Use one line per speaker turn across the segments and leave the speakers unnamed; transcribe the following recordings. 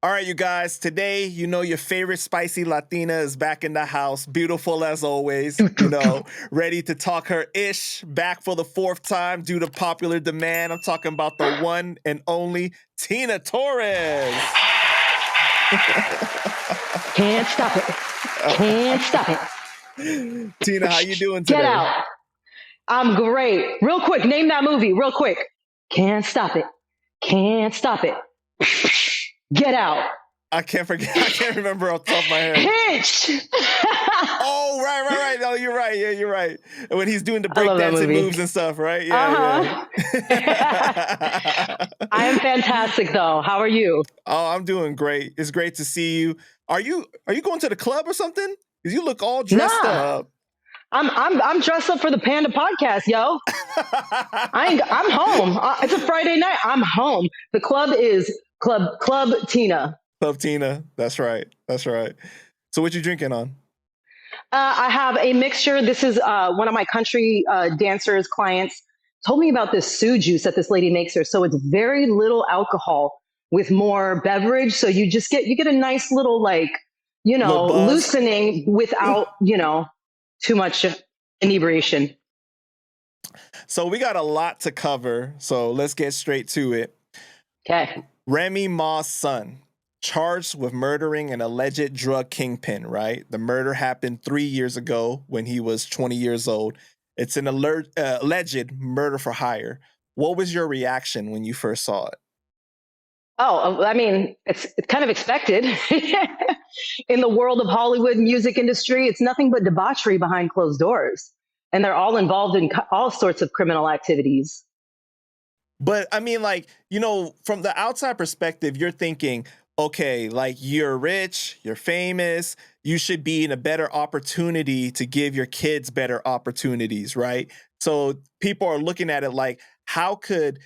All right, you guys, today, your favorite spicy Latina is back in the house, beautiful as always, ready to talk her ish, back for the fourth time due to popular demand. I'm talking about the one and only Tina Torres.
Can't stop it. Can't stop it.
Tina, how you doing today?
Get out. I'm great. Real quick, name that movie, real quick. Can't stop it. Can't stop it. Get out.
I can't remember off the top of my head.
Hitch.
Oh, right. No, you're right. Yeah, you're right. When he's doing the breakdancing moves and stuff, right? Yeah.
I am fantastic, though. How are you?
Oh, I'm doing great. It's great to see you. Are you going to the club or something? Because you look all dressed up.
I'm dressed up for the Panda podcast, yo. I'm home. It's a Friday night. I'm home. The club is Club Tina.
Club Tina. That's right. So what you drinking on?
I have a mixture. This is one of my country dancers clients told me about this Sue juice that this lady makes her. So it's very little alcohol with more beverage. So you get a nice little loosening without, too much inebriation.
So we got a lot to cover. So let's get straight to it.
Okay.
Remy Ma's son, charged with murdering an alleged drug kingpin, right? The murder happened 3 years ago when he was 20 years old. It's an alleged murder for hire. What was your reaction when you first saw it?
Oh, I mean, it's kind of expected. In the world of Hollywood music industry, it's nothing but debauchery behind closed doors. And they're all involved in all sorts of criminal activities.
But I mean, from the outside perspective, you're thinking, okay, you're rich, you're famous, you should be in a better opportunity to give your kids better opportunities, right? So people are looking at it like, how could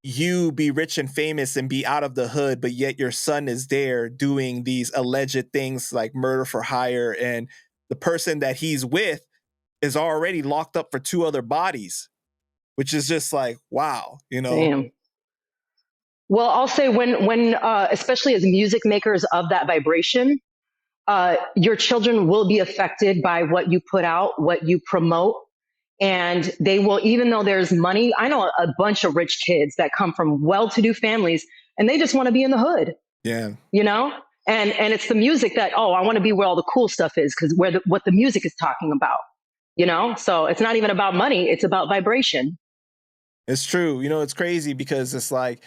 you be rich and famous and be out of the hood, but yet your son is there doing these alleged things like murder for hire, and the person that he's with is already locked up for 2 other bodies, which is just like, wow,
Damn. Well, I'll say when especially as music makers of that vibration, your children will be affected by what you put out, what you promote. And they will, even though there's money, I know a bunch of rich kids that come from well-to-do families and they just want to be in the hood.
Yeah.
And it's the music that, I want to be where all the cool stuff is because what the music is talking about, So it's not even about money. It's about vibration.
It's true. It's crazy because it's like,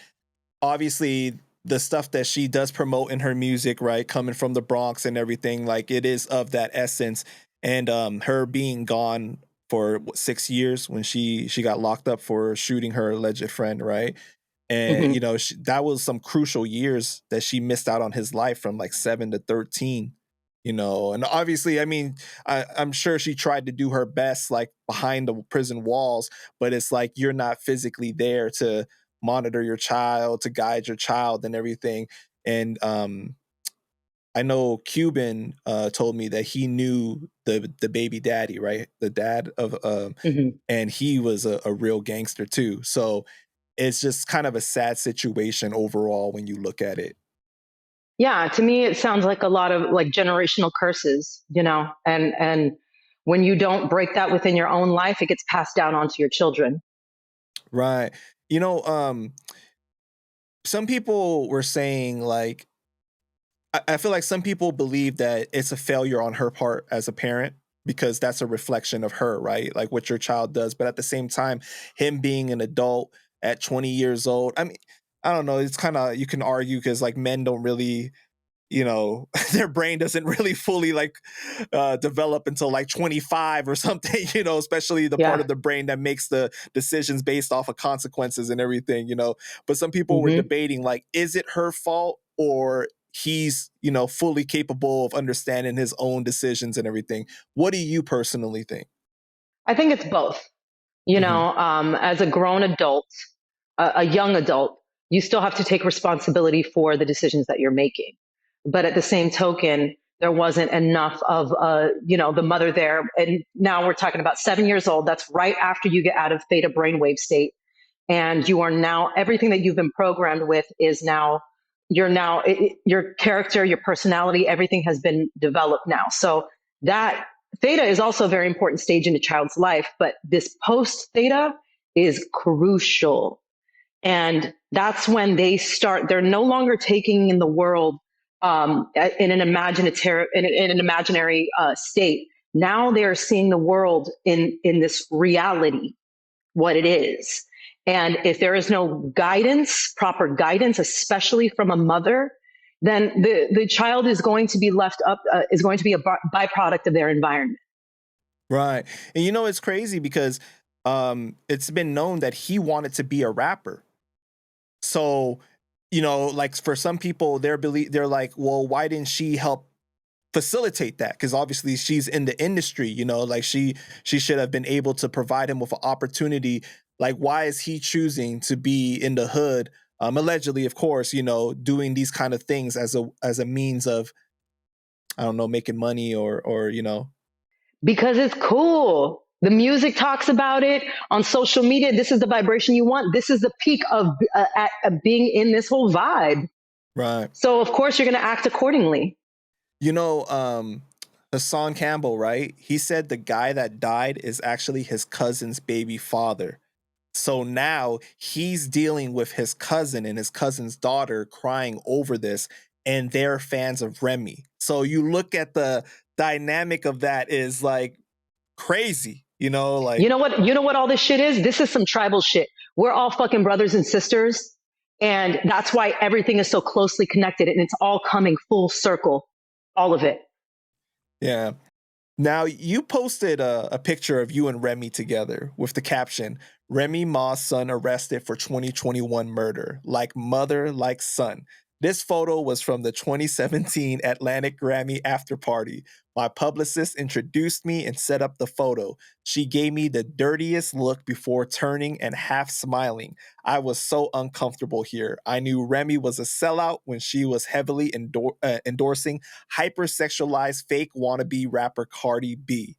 obviously the stuff that she does promote in her music, right, coming from the Bronx and everything, like it is of that essence. And her being gone for 6 years when she got locked up for shooting her alleged friend, right? And that was some crucial years that she missed out on his life from 7 to 13. And obviously, I mean, I'm sure she tried to do her best behind the prison walls, but it's like you're not physically there to monitor your child, to guide your child and everything. And I know Cuban told me that he knew the baby daddy, right? The dad of, and he was a real gangster too. So it's just kind of a sad situation overall when you look at it.
Yeah, to me, it sounds like a lot of generational curses, and when you don't break that within your own life, it gets passed down onto your children.
Right. Some people were saying I feel like some people believe that it's a failure on her part as a parent because that's a reflection of her, right? Like what your child does. But at the same time, him being an adult at 20 years old, I mean, I don't know. It's kind of, you can argue because men don't really, their brain doesn't really fully develop until 25 or something, especially the part of the brain that makes the decisions based off of consequences and everything, But some people were debating, is it her fault or he's, fully capable of understanding his own decisions and everything? What do you personally think?
I think it's both. As a grown adult, a young adult, you still have to take responsibility for the decisions that you're making. But at the same token, there wasn't enough of, the mother there. And now we're talking about 7 years old. That's right after you get out of theta brainwave state. and you are now, everything that you've been programmed with is now, you're now, your character, your personality, everything has been developed now. So that theta is also a very important stage in a child's life, but this post theta is crucial. And that's when they start, they're no longer taking in the world in an imaginary state. Now they're seeing the world in this reality, what it is. And if there is no guidance, proper guidance, especially from a mother, then the child is going to be left up, is going to be a byproduct of their environment.
Right. And you know, it's crazy because it's been known that he wanted to be a rapper. So, you know, like for some people, they're like, well, why didn't she help facilitate that? Because obviously she's in the industry, you know, like she should have been able to provide him with an opportunity. Like, why is he choosing to be in the hood? Allegedly, of course, you know, doing these kind of things as a means of, I don't know, making money or you know.
Because it's cool. The music talks about it on social media. This is the vibration you want. This is the peak of being in this whole vibe.
Right.
So of course you're going to act accordingly.
You know, Hassan Campbell, right? He said the guy that died is actually his cousin's baby father. So now he's dealing with his cousin and his cousin's daughter crying over this, and they're fans of Remy. So you look at the dynamic of that is like crazy, you know, like.
You know what all this shit is? This is some tribal shit. We're all fucking brothers and sisters. And that's why everything is so closely connected and it's all coming full circle. All of it.
Yeah. Now, you posted a picture of you and Remy together with the caption, Remy Ma's son arrested for 2021 murder, like mother, like son. This photo was from the 2017 Atlantic Grammy after party. My publicist introduced me and set up the photo. She gave me the dirtiest look before turning and half smiling. I was so uncomfortable here. I knew Remy was a sellout when she was heavily endorsing hypersexualized fake wannabe rapper Cardi B.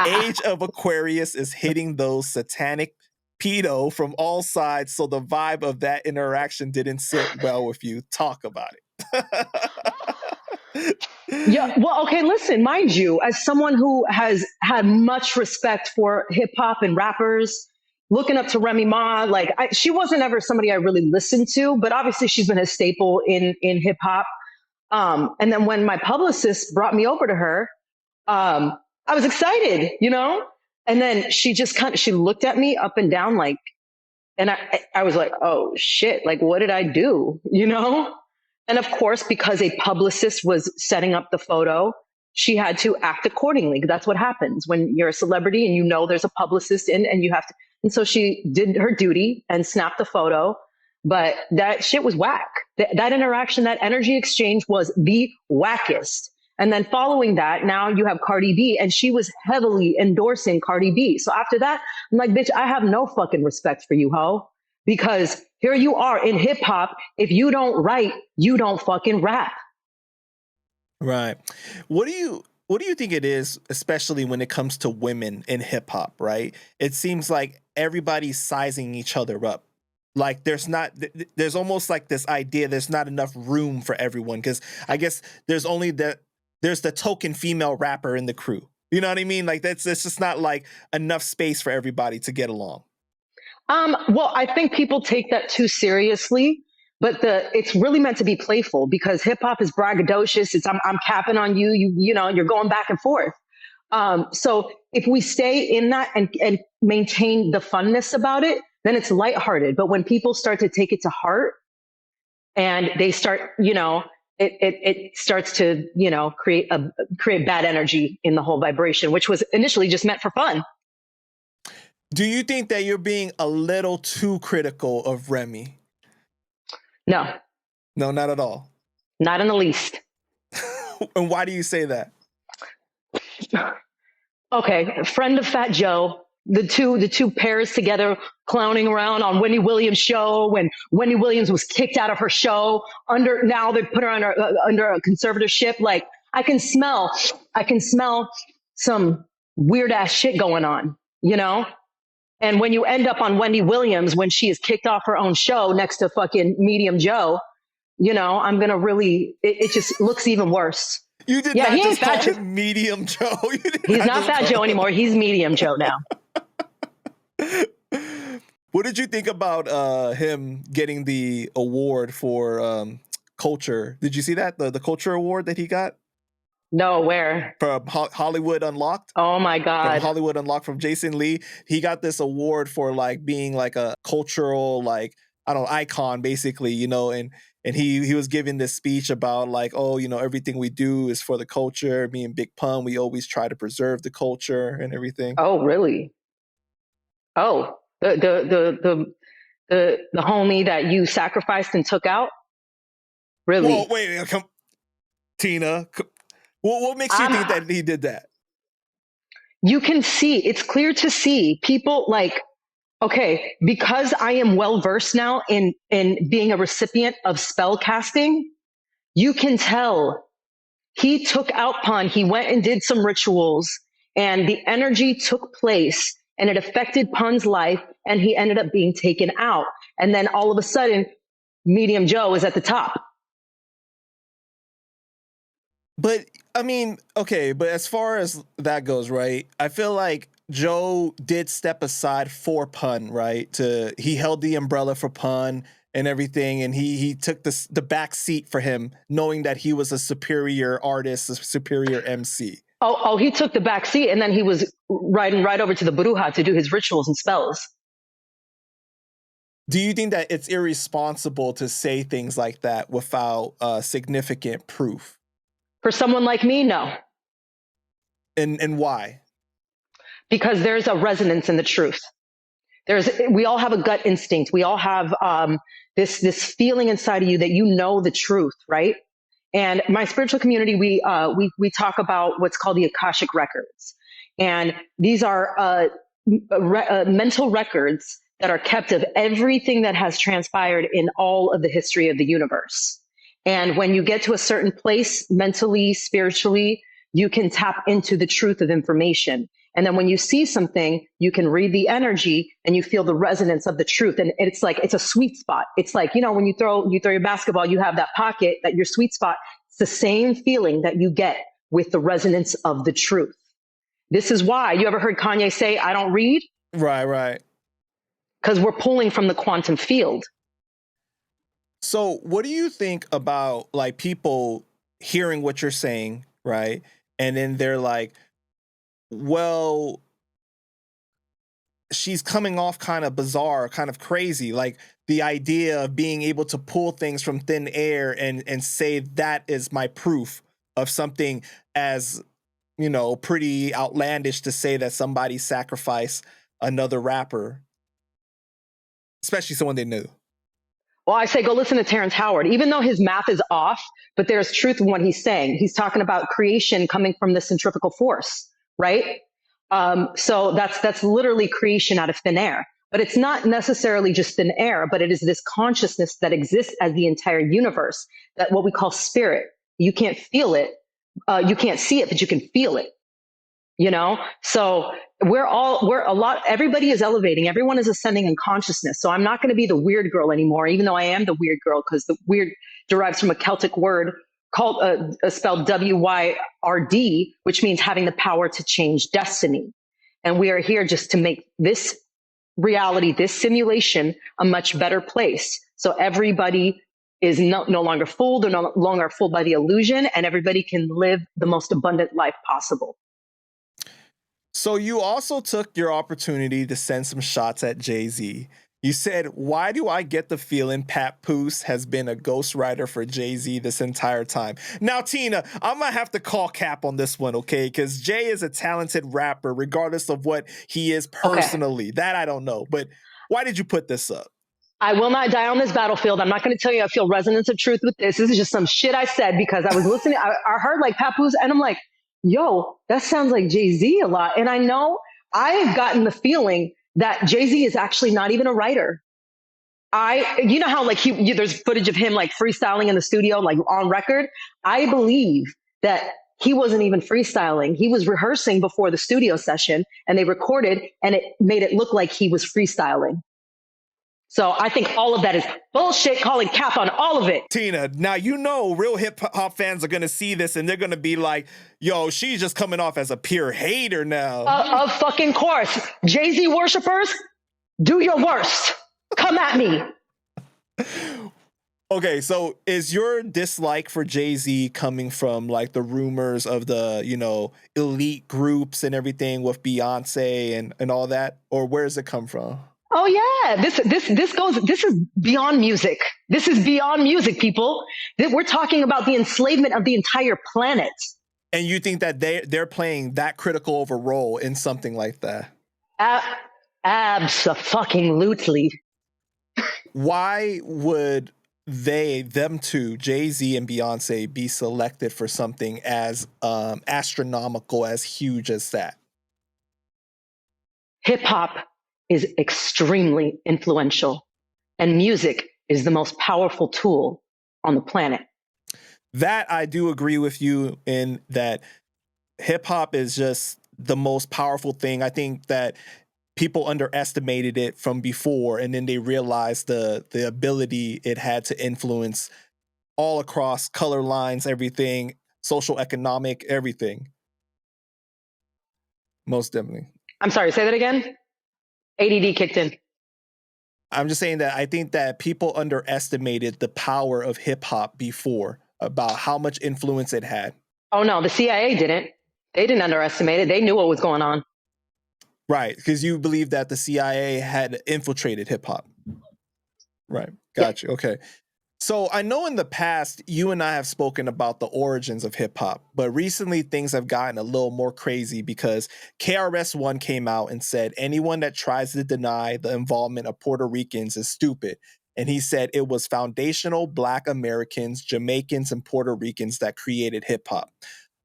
Age of Aquarius is hitting those satanic pedo from all sides, so the vibe of that interaction didn't sit well with you. Talk about it.
Yeah, well, okay, listen, mind you, as someone who has had much respect for hip hop and rappers, looking up to Remy Ma, like she wasn't ever somebody I really listened to, but obviously she's been a staple in hip hop. And then when my publicist brought me over to her, I was excited, you know? And then she just she looked at me up and down like, and I was like, oh shit, like what did I do? You know? And of course, because a publicist was setting up the photo, she had to act accordingly. That's what happens when you're a celebrity and you know there's a publicist in and you have to. And so she did her duty and snapped the photo. But that shit was whack. That interaction, that energy exchange was the wackest. And then following that, now you have Cardi B, and she was heavily endorsing Cardi B. So after that, I'm like, bitch, I have no fucking respect for you, ho. Because here you are in hip hop. If you don't write, you don't fucking rap.
Right. What do you think it is, especially when it comes to women in hip hop, right? It seems like everybody's sizing each other up. Like there's almost like this idea there's not enough room for everyone, because I guess there's the token female rapper in the crew. You know what I mean? Like it's just not like enough space for everybody to get along.
Well, I think people take that too seriously, but it's really meant to be playful because hip hop is braggadocious. It's I'm capping on you. You know you're going back and forth. So if we stay in that and maintain the funness about it, then it's lighthearted. But when people start to take it to heart and they start, you know, it starts to, you know, create bad energy in the whole vibration, which was initially just meant for fun.
Do you think that you're being a little too critical of Remy?
No.
No, not at all.
Not in the least.
And why do you say that?
Okay, friend of Fat Joe, the two pairs together clowning around on Wendy Williams' show when Wendy Williams was kicked out of her show. Now they put her under a conservatorship. Like I can smell some weird ass shit going on, you know. And when you end up on Wendy Williams when she is kicked off her own show next to fucking Medium Joe, I'm gonna really it just looks even worse.
You did
Yeah,
not
he ain't
just
Fat
call
Joe.
him Medium Joe. You did
He's not
just
Fat
call
Joe
him.
anymore. He's Medium Joe now.
What did you think about him getting the award for culture? Did you see that the culture award that he got
No, where?
from Hollywood Unlocked?
Oh my
From
God.
Hollywood Unlocked from Jason Lee. He got this award for like being like a cultural like I don't know, icon basically, and he was giving this speech about like, oh, everything we do is for the culture. Me and Big Pun, we always try to preserve the culture and everything.
Oh, really? Oh, the homie that you sacrificed and took out?
Well,
Really?
wait, come, Tina. What makes you think that he did that?
You can see, it's clear to see people like, okay, because I am well versed now in being a recipient of spell casting, you can tell he took out Pun. He went and did some rituals, and the energy took place, and it affected Pun's life, and he ended up being taken out. And then all of a sudden, Medium Joe is at the top.
But I mean, okay, but as far as that goes, right? I feel like Joe did step aside for Pun, right? He held the umbrella for Pun and everything, and he took the back seat for him, knowing that he was a superior artist, a superior MC.
Oh, he took the back seat, and then he was riding right over to the Bruja to do his rituals and spells.
Do you think that it's irresponsible to say things like that without significant proof?
For someone like me, no.
And why?
Because there's a resonance in the truth. We all have a gut instinct. We all have this feeling inside of you that you know the truth, right? And my spiritual community, we talk about what's called the Akashic records, and these are mental records that are kept of everything that has transpired in all of the history of the universe. And when you get to a certain place, mentally, spiritually, you can tap into the truth of information. And then when you see something, you can read the energy and you feel the resonance of the truth. And it's like, it's a sweet spot. It's like, when you throw your basketball, you have that pocket, that your sweet spot. It's the same feeling that you get with the resonance of the truth. This is why you ever heard Kanye say, I don't read?
Right.
Because we're pulling from the quantum field.
So what do you think about like people hearing what you're saying, right? And then they're like, well, she's coming off kind of bizarre, kind of crazy. Like the idea of being able to pull things from thin air and say that is my proof of something as, pretty outlandish to say that somebody sacrificed another rapper, especially someone they knew.
Well, I say go listen to Terrence Howard. Even though his math is off, but there's truth in what he's saying. He's talking about creation coming from the centrifugal force, right? So that's literally creation out of thin air. But it's not necessarily just thin air, but it is this consciousness that exists as the entire universe, that what we call spirit. You can't feel it. You can't see it, but you can feel it. So everybody is elevating. Everyone is ascending in consciousness. So I'm not going to be the weird girl anymore, even though I am the weird girl, because the weird derives from a Celtic word called spelled W-Y-R-D, which means having the power to change destiny. And we are here just to make this reality, this simulation, a much better place. So everybody is no longer fooled, or no longer fooled by the illusion, and everybody can live the most abundant life possible.
So you also took your opportunity to send some shots at Jay-Z. You said, why do I get the feeling Pat Poose has been a ghostwriter for Jay-Z this entire time? Now, Tina, I'm going to have to call cap on this one, okay? Because Jay is a talented rapper, regardless of what he is personally. Okay. That I don't know. But why did you put this up?
I will not die on this battlefield. I'm not going to tell you I feel resonance of truth with this. This is just some shit I said because I was listening. I heard like Pat Poose, and I'm like, yo, that sounds like Jay-Z a lot. And I know I've gotten the feeling that Jay-Z is actually not even a writer. You know how like there's footage of him like freestyling in the studio, like on record. I believe that he wasn't even freestyling. He was rehearsing before the studio session, and they recorded, and it made it look like he was freestyling. So I think all of that is bullshit, calling cap on all of it.
Tina, now you know real hip hop fans are gonna see this and they're gonna be like, yo, she's just coming off as a pure hater now.
Of fucking course. Jay-Z worshipers, do your worst. Come at me.
Okay, so is your dislike for Jay-Z coming from like the rumors of the, elite groups and everything with Beyonce and all that? Or where does it come from?
Oh yeah, this is beyond music. This is beyond music, people. We're talking about the enslavement of the entire planet.
And you think that they're playing that critical of a role in something like that?
Abso-fucking-lutely.
Why would them two, Jay-Z and Beyonce, be selected for something as astronomical, as huge as that?
Hip hop is extremely influential, and music is the most powerful tool on the planet.
That I do agree with you in that hip hop is just the most powerful thing. I think that people underestimated it from before, and then they realized the ability it had to influence all across color lines, everything, social, economic, everything. Most definitely.
I'm sorry, say that again? ADD kicked in.
I'm just saying that I think that people underestimated the power of hip hop before, about how much influence it had.
Oh no, the CIA didn't. They didn't underestimate it. They knew what was going on.
Right, because you believe that the CIA had infiltrated hip hop. Right, got you. Okay. So I know in the past you and I have spoken about the origins of hip hop, but recently things have gotten a little more crazy because KRS-One came out and said anyone that tries to deny the involvement of Puerto Ricans is stupid. And he said it was foundational Black Americans, Jamaicans, and Puerto Ricans that created hip hop.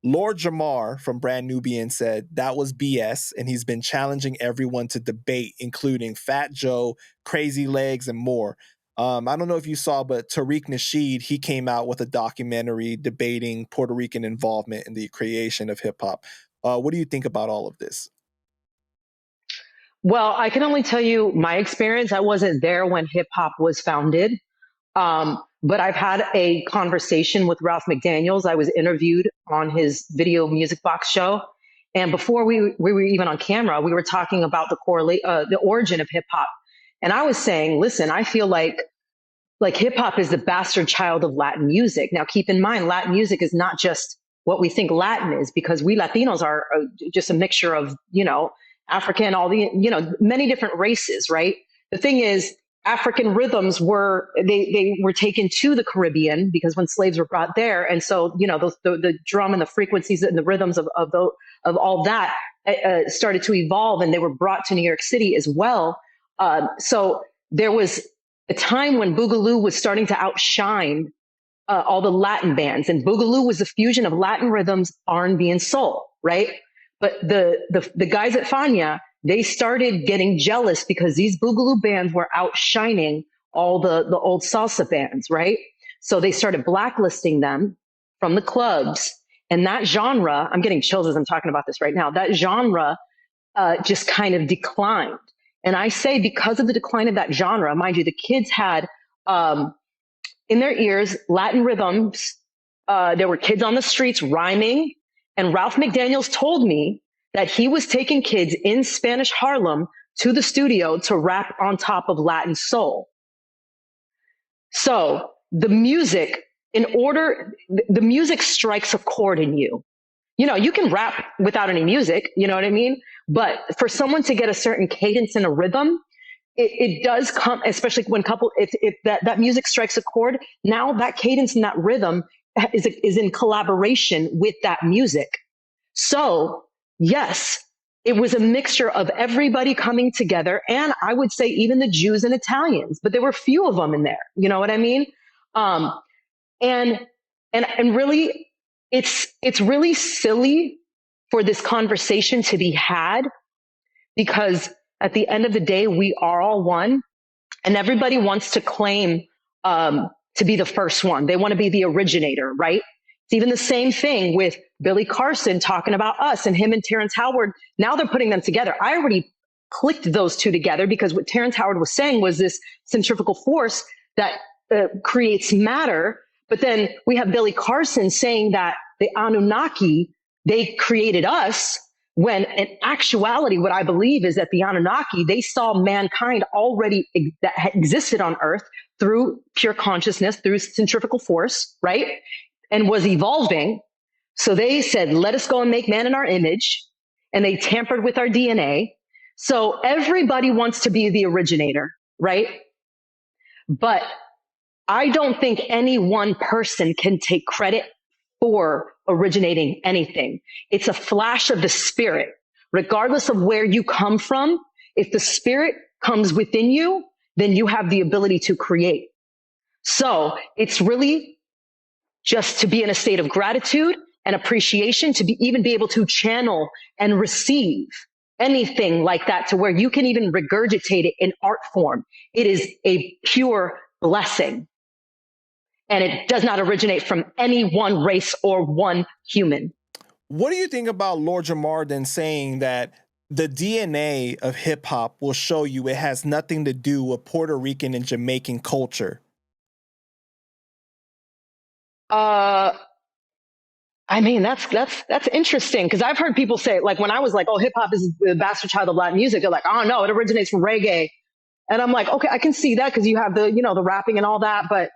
Lord Jamar from Brand Nubian said that was BS, and he's been challenging everyone to debate, including Fat Joe, Crazy Legs, and more. I don't know if you saw, but Tariq Nasheed, he came out with a documentary debating Puerto Rican involvement in the creation of hip hop. What do you think about all of this?
Well, I can only tell you my experience. I wasn't there when hip hop was founded. But I've had a conversation with Ralph McDaniels. I was interviewed on his Video Music Box show. And before we were even on camera, we were talking about the origin of hip hop. And I was saying, listen, I feel like hip hop is the bastard child of Latin music. Now, keep in mind, Latin music is not just what we think Latin is, because we Latinos are just a mixture of, African, all the, many different races, right? The thing is, African rhythms were taken to the Caribbean because when slaves were brought there, and so the drum and the frequencies and the rhythms of all that started to evolve, and they were brought to New York City as well. So there was a time when Boogaloo was starting to outshine all the Latin bands, and Boogaloo was a fusion of Latin rhythms, R&B, and soul, right? But the guys at Fania, they started getting jealous because these Boogaloo bands were outshining all the old salsa bands, right? So they started blacklisting them from the clubs, and that genre, I'm getting chills as I'm talking about this right now, that genre just kind of declined. And I say because of the decline of that genre, mind you, the kids had in their ears Latin rhythms. There were kids on the streets rhyming. And Ralph McDaniels told me that he was taking kids in Spanish Harlem to the studio to rap on top of Latin soul. So the music, the music strikes a chord in you. You can rap without any music, you know what I mean? But for someone to get a certain cadence and a rhythm, it does come, especially when if that music strikes a chord, now that cadence and that rhythm is in collaboration with that music. So yes, it was a mixture of everybody coming together, and I would say even the Jews and Italians, but there were few of them in there. You know what I mean? And really, it's really silly for this conversation to be had, because at the end of the day, we are all one, and everybody wants to claim to be the first one. They want to be the originator, right? It's even the same thing with Billy Carson talking about us and him and Terrence Howard. Now they're putting them together. I already clicked those two together because what Terrence Howard was saying was this centrifugal force that creates matter. But then we have Billy Carson saying that the Anunnaki, they created us, when in actuality, what I believe is that the Anunnaki, they saw mankind already that existed on Earth through pure consciousness, through centrifugal force, right? And was evolving. So they said, let us go and make man in our image. And they tampered with our DNA. So everybody wants to be the originator, right? But I don't think any one person can take credit for originating anything. It's a flash of the spirit. Regardless of where you come from, if the spirit comes within you, then you have the ability to create. So it's really just to be in a state of gratitude and appreciation, to even be able to channel and receive anything like that, to where you can even regurgitate it in art form. It is a pure blessing. And it does not originate from any one race or one human.
What do you think about Lord Jamar then saying that the DNA of hip hop will show you it has nothing to do with Puerto Rican and Jamaican culture?
I mean, that's interesting, because I've heard people say, like, when I was like, oh, hip hop is the bastard child of Latin music, they're like, oh no, it originates from reggae. And I'm like, okay, I can see that, because you have the, the rapping and all that, but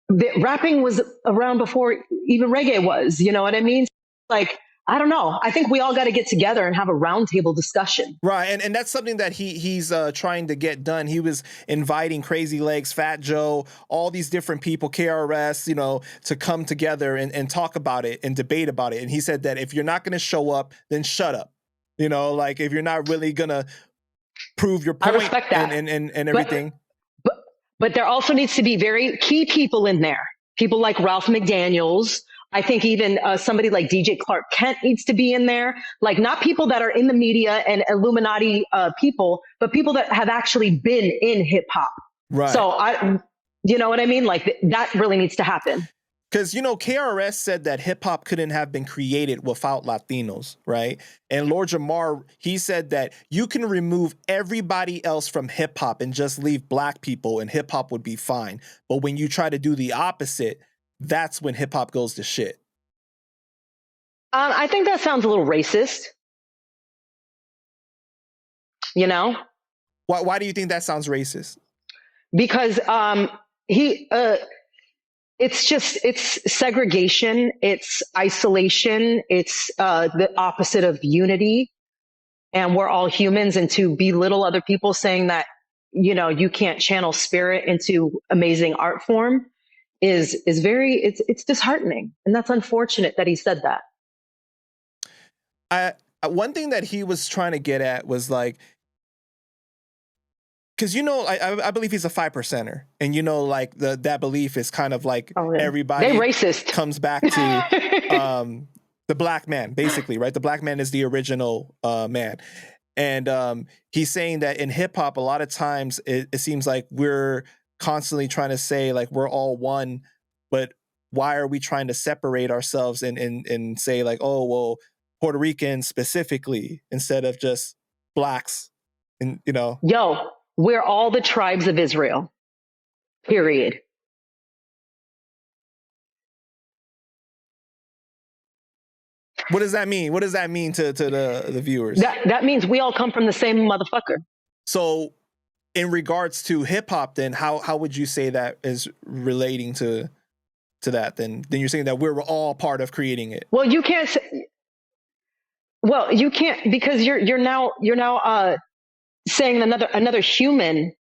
the rapping was around before even reggae was, you know what I mean? Like, I don't know. I think we all got to get together and have a roundtable discussion.
Right, and that's something that he's trying to get done. He was inviting Crazy Legs, Fat Joe, all these different people, KRS, to come together and talk about it and debate about it. And he said that if you're not going to show up, then shut up. Like if you're not really going to prove your point,
I respect that.
and everything.
But there also needs to be very key people in there. People like Ralph McDaniels. I think even somebody like DJ Clark Kent needs to be in there. Like, not people that are in the media and Illuminati people, but people that have actually been in hip hop.
Right.
So you know what I mean? Like, that really needs to happen.
Because, KRS said that hip hop couldn't have been created without Latinos, right? And Lord Jamar, he said that you can remove everybody else from hip hop and just leave black people and hip hop would be fine. But when you try to do the opposite, that's when hip hop goes to shit.
I think that sounds a little racist.
Why do you think that sounds racist?
Because it's segregation, it's isolation, it's the opposite of unity, and we're all humans. And to belittle other people, saying that you can't channel spirit into amazing art form is very, it's disheartening, and that's unfortunate that he said that.
One thing that he was trying to get at was like, because I believe he's a 5%er, and like that belief is kind of like everybody
they racist
comes back to the black man, basically, right? The black man is the original man, and he's saying that in hip hop, a lot of times it seems like we're constantly trying to say like we're all one, but why are we trying to separate ourselves and say like, oh well, Puerto Ricans specifically instead of just blacks, and
Yo, we're all the tribes of Israel. Period.
What does that mean? What does that mean to the viewers?
That means we all come from the same motherfucker.
So in regards to hip hop, then how would you say that is relating to that? Then you're saying that we're all part of creating it.
Well, you can't say, you can't, because you're now saying another human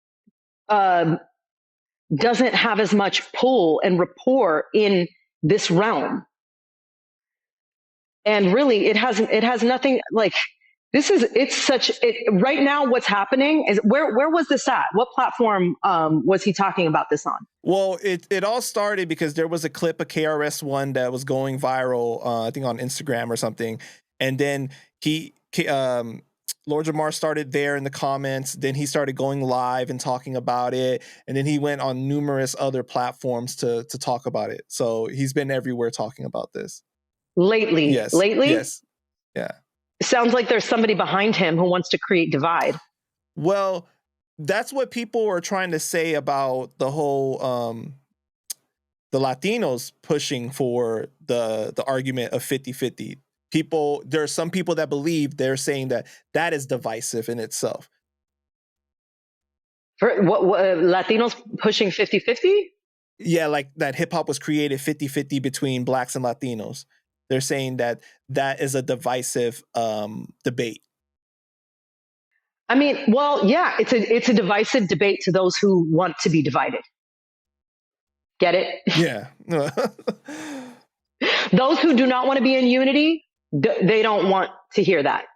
doesn't have as much pull and rapport in this realm. And really, it has nothing, like, right now what's happening is, where was this at? What platform was he talking about this on?
Well, it all started because there was a clip of KRS One that was going viral, I think on Instagram or something. And then Lord Jamar started there in the comments. Then he started going live and talking about it, and then he went on numerous other platforms to talk about it. So he's been everywhere talking about this.
Lately,
Yes,
lately,
yes, yeah.
sounds like there's somebody behind him who wants to create divide.
Well, that's what people are trying to say about the whole the Latinos pushing for the argument of 50-50. People, there are some people that believe, they're saying that that is divisive in itself.
For what Latinos pushing 50-50?
Yeah, like that hip hop was created 50-50 between blacks and Latinos. They're saying that that is a divisive debate.
I mean, well, yeah, it's a divisive debate to those who want to be divided. Get it?
Yeah.
Those who do not want to be in unity, they don't want to hear that.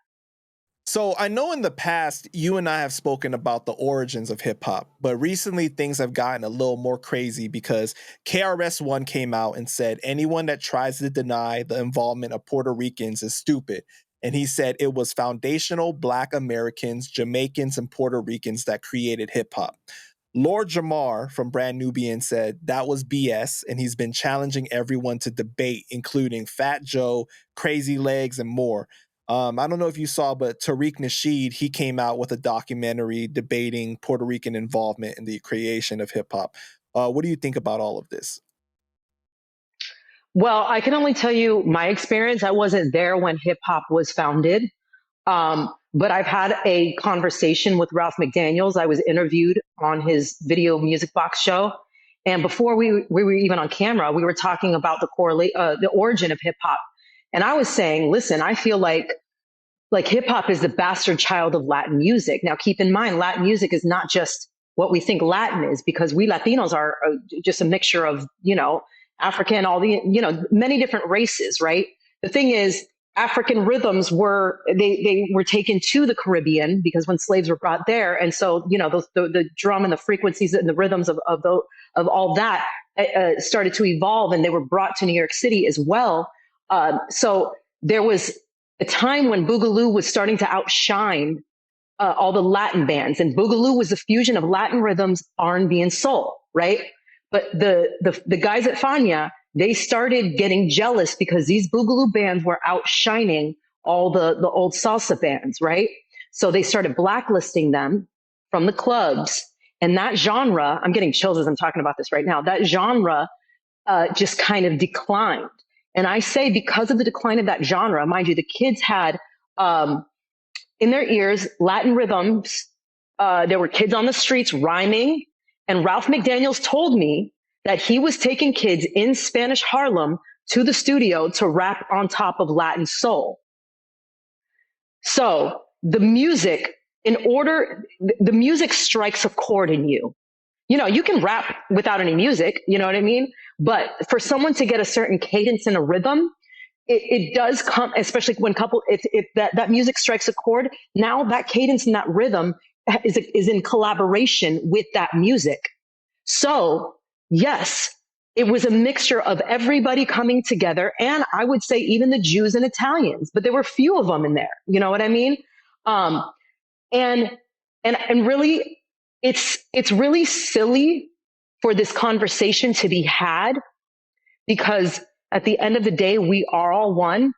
So I know in the past you and I have spoken about the origins of hip hop, but recently things have gotten a little more crazy because KRS-One came out and said anyone that tries to deny the involvement of Puerto Ricans is stupid. And he said it was foundational Black Americans, Jamaicans, and Puerto Ricans that created hip hop. Lord Jamar from Brand Nubian said that was BS, and he's been challenging everyone to debate, including Fat Joe, Crazy Legs, and more. I don't know if you saw, but Tariq Nasheed, he came out with a documentary debating Puerto Rican involvement in the creation of hip hop. What do you think about all of this?
Well, I can only tell you my experience. I wasn't there when hip hop was founded. But I've had a conversation with Ralph McDaniels. I was interviewed on his video music box show. And before we were even on camera, we were talking about the origin of hip hop. And I was saying, listen, I feel like hip hop is the bastard child of Latin music. Now, keep in mind, Latin music is not just what we think Latin is, because we Latinos are just a mixture of, African, all the, many different races, right? The thing is, African rhythms were they were taken to the Caribbean because when slaves were brought there, and so the drum and the frequencies and the rhythms of all that started to evolve, and they were brought to New York City as well. So there was a time when Boogaloo was starting to outshine all the Latin bands, and Boogaloo was a fusion of Latin rhythms, R&B, and soul, right? But the guys at Fania, they started getting jealous because these Boogaloo bands were outshining all the old salsa bands, right? So they started blacklisting them from the clubs. And that genre, I'm getting chills as I'm talking about this right now, that genre just kind of declined. And I say because of the decline of that genre, mind you, the kids had in their ears Latin rhythms. There were kids on the streets rhyming. And Ralph McDaniels told me that he was taking kids in Spanish Harlem to the studio to rap on top of Latin soul. So the music, the music strikes a chord in you. You can rap without any music, you know what I mean? But for someone to get a certain cadence and a rhythm, it does come, especially when if that music strikes a chord, now that cadence and that rhythm is in collaboration with that music. So yes, it was a mixture of everybody coming together, and I would say even the Jews and Italians, but there were few of them in there. You know what I mean? And really, it's really silly for this conversation to be had, because at the end of the day, we are all one,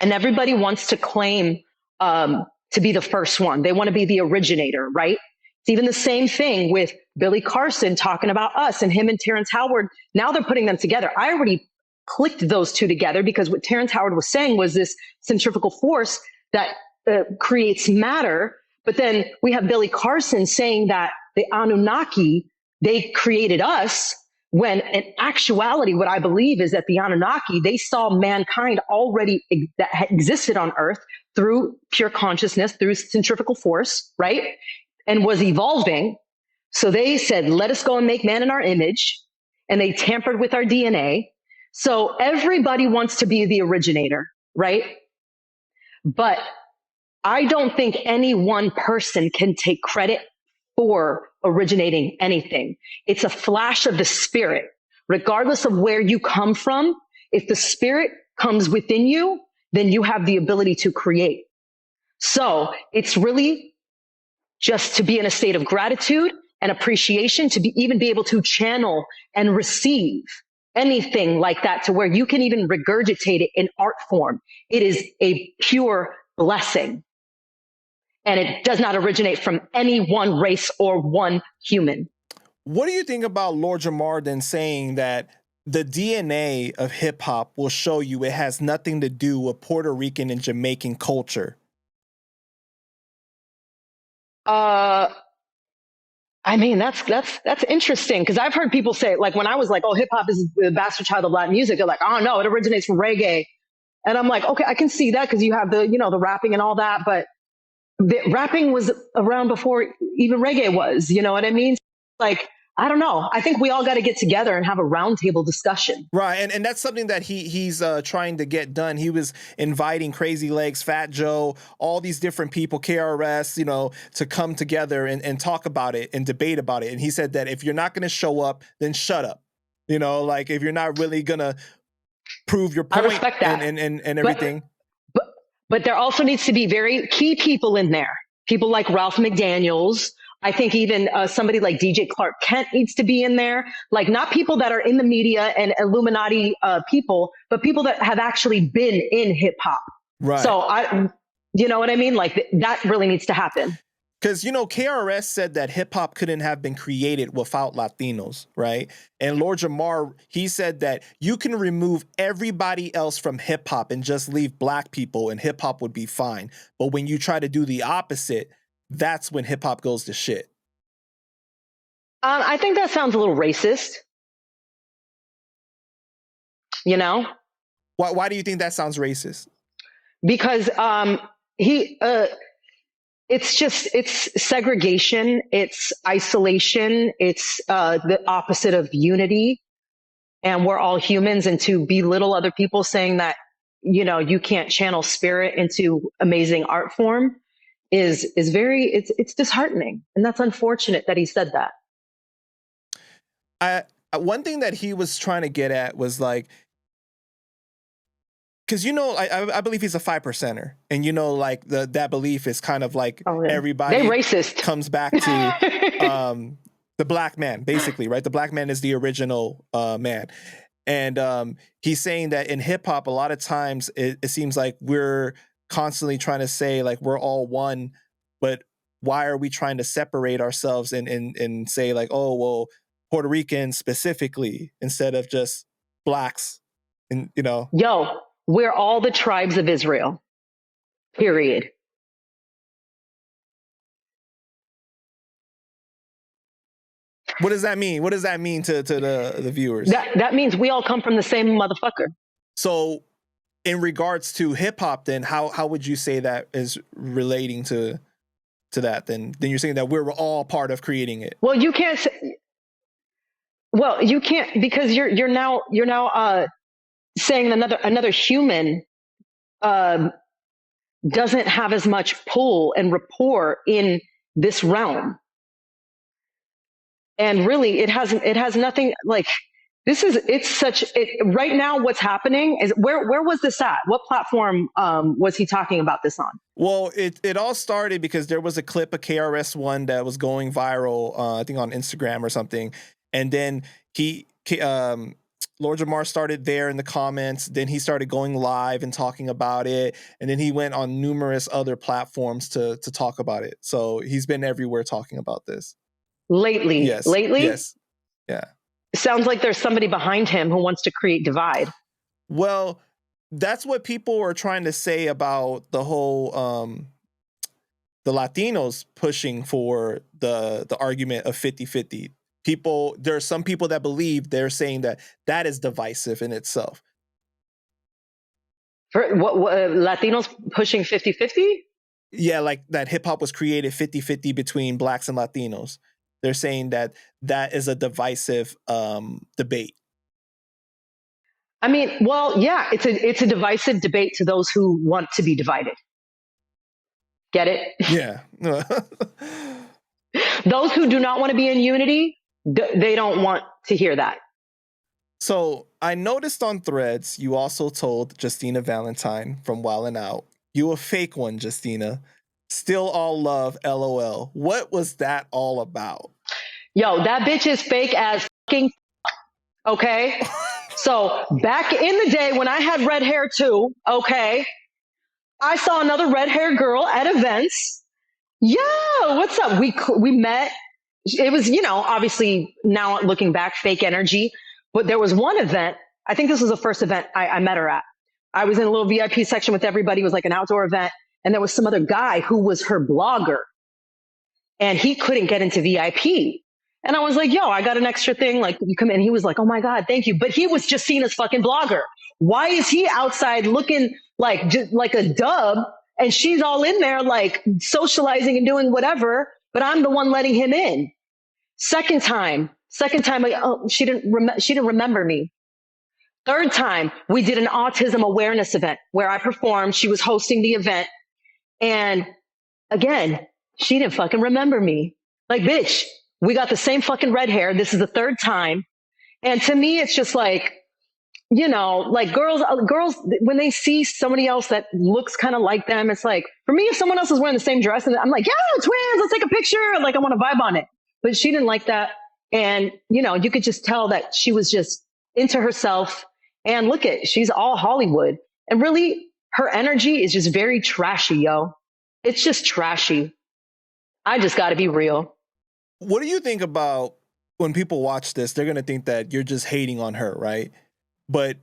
and everybody wants to claim to be the first one. They want to be the originator, right? It's even the same thing with Billy Carson talking about us, and him and Terrence Howard. Now they're putting them together. I already clicked those two together because what Terrence Howard was saying was this centrifugal force that creates matter. But then we have Billy Carson saying that the Anunnaki, they created us, when in actuality, what I believe is that the Anunnaki, they saw mankind already that existed on Earth through pure consciousness, through centrifugal force, right? And was evolving. So they said, let us go and make man in our image. And they tampered with our DNA. So everybody wants to be the originator, right? But I don't think any one person can take credit for originating anything. It's a flash of the spirit. Regardless of where you come from, if the spirit comes within you, then you have the ability to create. So it's really just to be in a state of gratitude and appreciation, to even be able to channel and receive anything like that, to where you can even regurgitate it in art form. It is a pure blessing. And it does not originate from any one race or one human.
What do you think about Lord Jamar then saying that the DNA of hip hop will show you it has nothing to do with Puerto Rican and Jamaican culture?
Uh, I mean, that's interesting, because I've heard people say, like, when I was like, "Oh, hip hop is the bastard child of Latin music," they're like, "Oh no, it originates from reggae," and I'm like, "Okay, I can see that because you have the rapping and all that, but rapping was around before even reggae was. You know what I mean? Like, I don't know. I think we all got to get together and have a roundtable discussion."
Right, and that's something that he's trying to get done. He was inviting Crazy Legs, Fat Joe, all these different people, KRS, to come together and talk about it and debate about it. And he said that if you're not going to show up, then shut up. Like if you're not really going to prove your
I
point
respect
and
that.
everything.
But, but there also needs to be very key people in there. People like Ralph McDaniels. I think even somebody like DJ Clark Kent needs to be in there. Like, not people that are in the media and Illuminati people, but people that have actually been in hip hop.
Right.
So you know what I mean? Like, that really needs to happen.
Because, KRS said that hip hop couldn't have been created without Latinos, right? And Lord Jamar, he said that you can remove everybody else from hip hop and just leave black people and hip hop would be fine. But when you try to do the opposite, that's when hip hop goes to shit.
I think that sounds a little racist.
Why do you think that sounds racist?
Because he it's segregation, it's isolation, it's the opposite of unity, and we're all humans. And to belittle other people, saying that you can't channel spirit into amazing art form, is very, it's disheartening, and that's unfortunate that he said that.
One thing that he was trying to get at was like, because I believe he's a 5%er, and like that belief is kind of like, oh, yeah, everybody
they racist
comes back to the black man, basically, right? The black man is the original man, and he's saying that in hip hop, a lot of times it seems like we're constantly trying to say like we're all one, but why are we trying to separate ourselves and say like, oh well, Puerto Ricans specifically instead of just blacks, and
Yo, we're all the tribes of Israel. Period.
What does that mean? What does that mean to the viewers?
That means we all come from the same motherfucker.
So, in regards to hip hop, then how would you say that is relating to that? Then you're saying that we're all part of creating it.
Well, you can't say, well, you can't, because you're now saying another human doesn't have as much pull and rapport in this realm. And really, it has nothing, like, right now what's happening is, where was this at? What platform was he talking about this on?
Well, it all started because there was a clip of KRS-One that was going viral, I think on Instagram or something. And then Lord Jamar started there in the comments. Then he started going live and talking about it. And then he went on numerous other platforms to talk about it. So he's been everywhere talking about this.
Lately?
Yes.
Lately?
Yes. Yeah.
It sounds like there's somebody behind him who wants to create divide.
Well, that's what people are trying to say about the whole the Latinos pushing for the argument of 50-50. There are some people that believe, they're saying that is divisive in itself.
For what Latinos pushing 50-50?
Yeah, like that hip hop was created 50-50 between blacks and Latinos. They're saying that is a divisive debate.
I mean, well, yeah, it's a divisive debate to those who want to be divided. Get it?
Yeah.
Those who do not want to be in unity, they don't want to hear that.
So I noticed on Threads, you also told Justina Valentine from Wild 'N Out, you a fake one, Justina. Still all love, LOL. What was that all about?
Yo, that bitch is fake as fucking. Okay. So back in the day when I had red hair too, okay, I saw another red haired girl at events. Yo, what's up? We met. It was, obviously now looking back, fake energy. But there was one event. I think this was the first event I met her at. I was in a little VIP section with everybody. It was like an outdoor event. And there was some other guy who was her blogger. And he couldn't get into VIP. And I was like, yo, I got an extra thing. Like, you come in. He was like, oh my God, thank you. But he was just seen as fucking blogger. Why is he outside looking like just like a dub? And she's all in there, like socializing and doing whatever. But I'm the one letting him in. Second time, she didn't remember me. Third time, we did an autism awareness event where I performed. She was hosting the event. And again, she didn't fucking remember me. Like, bitch, we got the same fucking red hair. This is the third time. And to me, it's just like, like girls, when they see somebody else that looks kind of like them, it's like, for me, if someone else is wearing the same dress and I'm like, yeah, twins, let's take a picture. Like, I want to vibe on it. But she didn't like that. And, you could just tell that she was just into herself. And look she's all Hollywood. And really, her energy is just very trashy, yo. It's just trashy. I just got to be real.
What do you think about when people watch this? They're going to think that you're just hating on her, right? But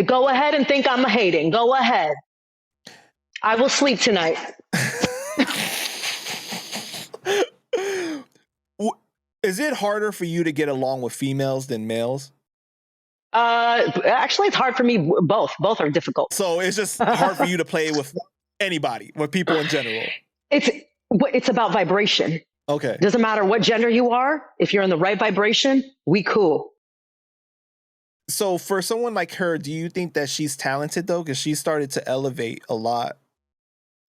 go ahead and think I'm hating. Go ahead. I will sleep tonight.
Is it harder for you to get along with females than males?
Actually, it's hard for me. Both are difficult.
So it's just hard for you to play with anybody, with people in general.
It's about vibration.
Okay.
Doesn't matter what gender you are. If you're in the right vibration, we cool.
So for someone like her, do you think that she's talented though? Because she started to elevate a lot.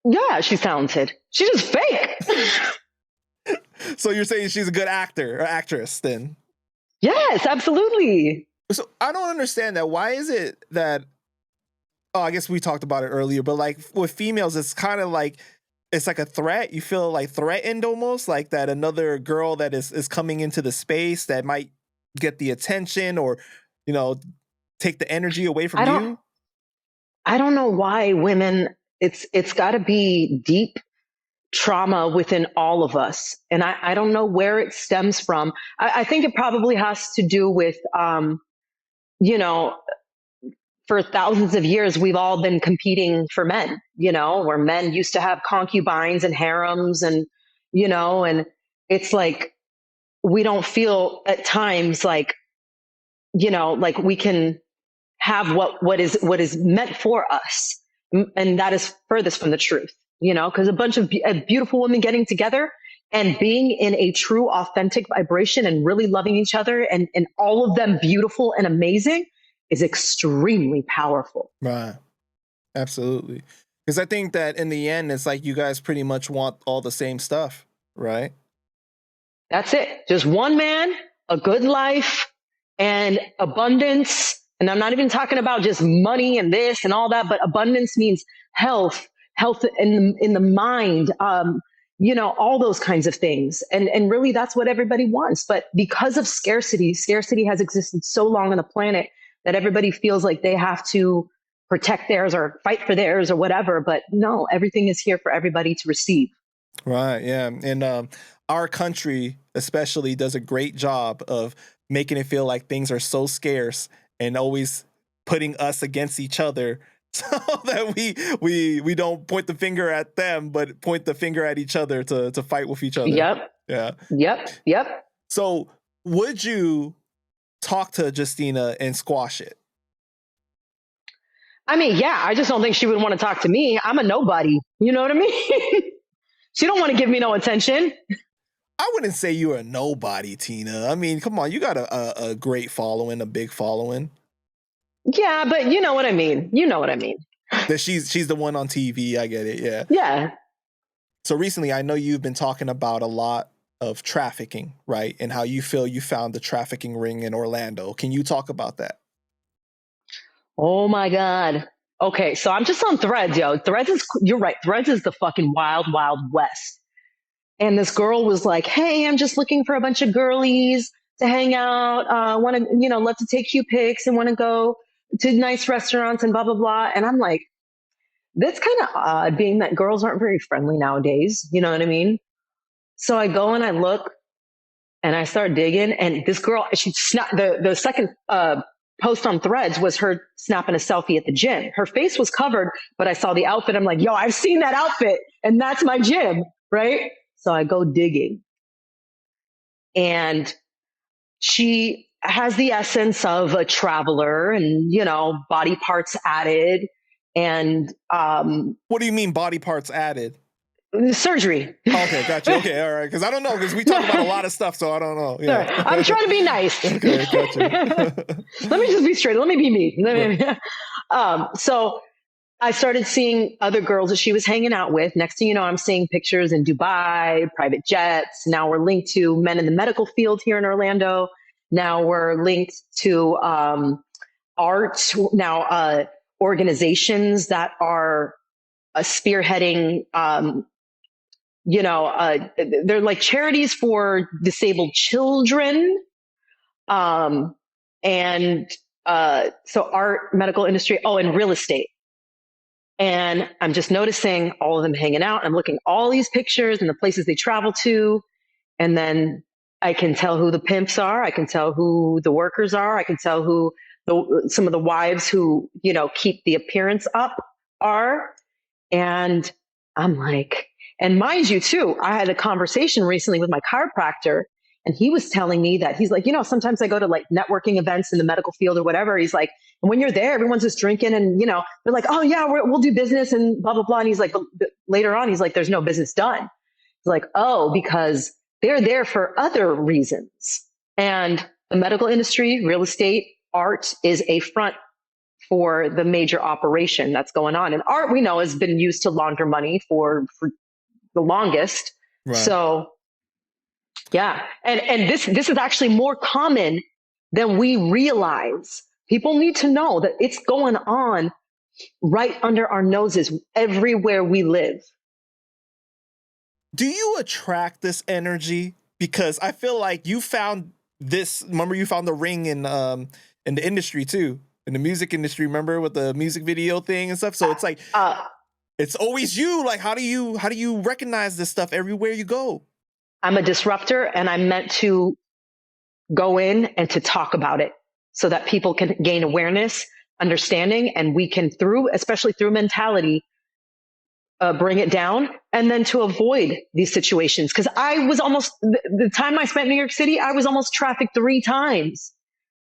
Yeah, she's talented. She's just fake.
So you're saying she's a good actor or actress then?
Yes, absolutely.
So I don't understand that. Why is it that, I guess we talked about it earlier, but like with females, it's kind of like, it's like a threat. You feel like threatened almost, like that another girl that is coming into the space that might get the attention or, take the energy away from you.
I don't know why women, it's got to be deep trauma within all of us. And I don't know where it stems from. I think it probably has to do with, for thousands of years, we've all been competing for men, where men used to have concubines and harems and, and it's like, we don't feel at times like, like we can have what is meant for us. And that is furthest from the truth, because a bunch of beautiful women getting together and being in a true, authentic vibration and really loving each other and all of them beautiful and amazing is extremely powerful.
Right. Absolutely. Because I think that in the end, it's like you guys pretty much want all the same stuff, right?
That's it. Just one man, a good life, and abundance. And I'm not even talking about just money and this and all that, but abundance means health in the mind, all those kinds of things. And really that's what everybody wants. But because of scarcity has existed so long on the planet that everybody feels like they have to protect theirs or fight for theirs or whatever. But no, everything is here for everybody to receive.
Right. Yeah. And our country especially does a great job of making it feel like things are so scarce and always putting us against each other so that we don't point the finger at them, but point the finger at each other to fight with each other.
Yep.
Yeah.
Yep.
So would you talk to Justina and squash it?
I mean, yeah, I just don't think she would want to talk to me. I'm a nobody. You know what I mean? She don't want to give me no attention.
I wouldn't say you're a nobody, Tina. I mean, come on, you got a great following, a big following.
Yeah, but you know what I mean.
That she's the one on TV. I get it. Yeah.
Yeah.
So recently, I know you've been talking about a lot of trafficking, right? And how you feel you found the trafficking ring in Orlando. Can you talk about that?
Oh my God. Okay, so I'm just on Threads, yo. Threads is, you're right. Threads is the fucking wild, wild west. And this girl was like, "Hey, I'm just looking for a bunch of girlies to hang out. Want to, love to take cute pics and want to go to nice restaurants and blah blah blah." And I'm like, that's kind of odd, being that girls aren't very friendly nowadays. You know what I mean? So I go and I look and I start digging, and this girl, she snapped the second post on Threads was her snapping a selfie at the gym. Her face was covered, but I saw the outfit. I'm like, yo, I've seen that outfit, and that's my gym, right? So I go digging, and she has the essence of a traveler, and body parts added, and
What do you mean body parts added?
surgery.
Okay, got you. Okay, all right. Because I don't know, because we talk about a lot of stuff, so I don't know.
Sorry,
Yeah.
I'm trying to be nice.
Okay, got you.
Let me just be straight. Let me be me.
Right.
So I started seeing other girls that she was hanging out with. Next thing you know, I'm seeing pictures in Dubai, private jets. Now we're linked to men in the medical field here in Orlando. Now we're linked to art. Now organizations that are spearheading. They're like charities for disabled children. And so art, medical industry, and real estate. And I'm just noticing all of them hanging out. I'm looking at all these pictures and the places they travel to. And then I can tell who the pimps are. I can tell who the workers are. I can tell who some of the wives who, keep the appearance up are. And I'm like, and mind you, too, I had a conversation recently with my chiropractor, and he was telling me that he's like, sometimes I go to like networking events in the medical field or whatever. He's like, and when you're there, everyone's just drinking, and they're like, "Oh yeah, we'll do business," and blah blah blah. And he's like, but later on, he's like, "There's no business done." He's like, "Oh, because they're there for other reasons." And the medical industry, real estate, art is a front for the major operation that's going on. And art, we know, has been used to launder money for the longest.
Right.
So yeah. And this is actually more common than we realize. People need to know that it's going on right under our noses everywhere we live.
Do you attract this energy? Because I feel like you found this. Remember, you found the ring in the industry too, in the music industry. Remember, with the music video thing and stuff. So it's like it's always you. Like, how do you recognize this stuff everywhere you go?
I'm a disruptor, and I'm meant to go in and to talk about it so that people can gain awareness, understanding, and we can, especially through mentality, bring it down, and then to avoid these situations. Because I was almost, the time I spent in New York City, I was almost trafficked 3 times.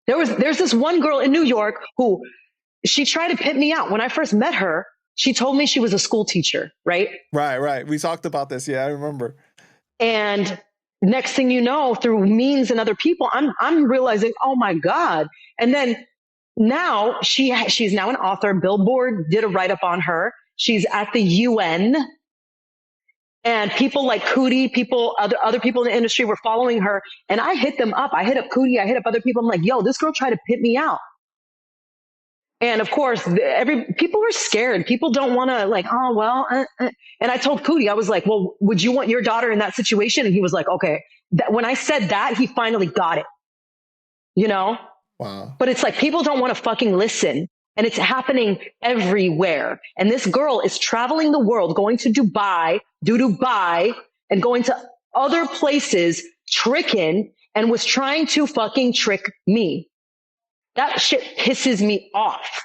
There's this one girl in New York who, she tried to pimp me out. When I first met her, she told me she was a school teacher, right?
Right. We talked about this. Yeah, I remember.
And next thing you know, through means and other people, I'm realizing, oh my God. And then now she's now an author. Billboard did a write-up on her. She's at the UN. And people like Cootie, other people in the industry were following her. And I hit them up. I hit up Cootie. I hit up other people. I'm like, yo, this girl tried to pimp me out. And of course, people are scared. People don't want to, like, oh, well. And I told Cootie, I was like, well, would you want your daughter in that situation? And he was like, okay. When I said that, he finally got it.
Wow.
But it's like, people don't want to fucking listen. And it's happening everywhere. And this girl is traveling the world, going to Dubai, and going to other places, tricking, and was trying to fucking trick me. That shit pisses me off.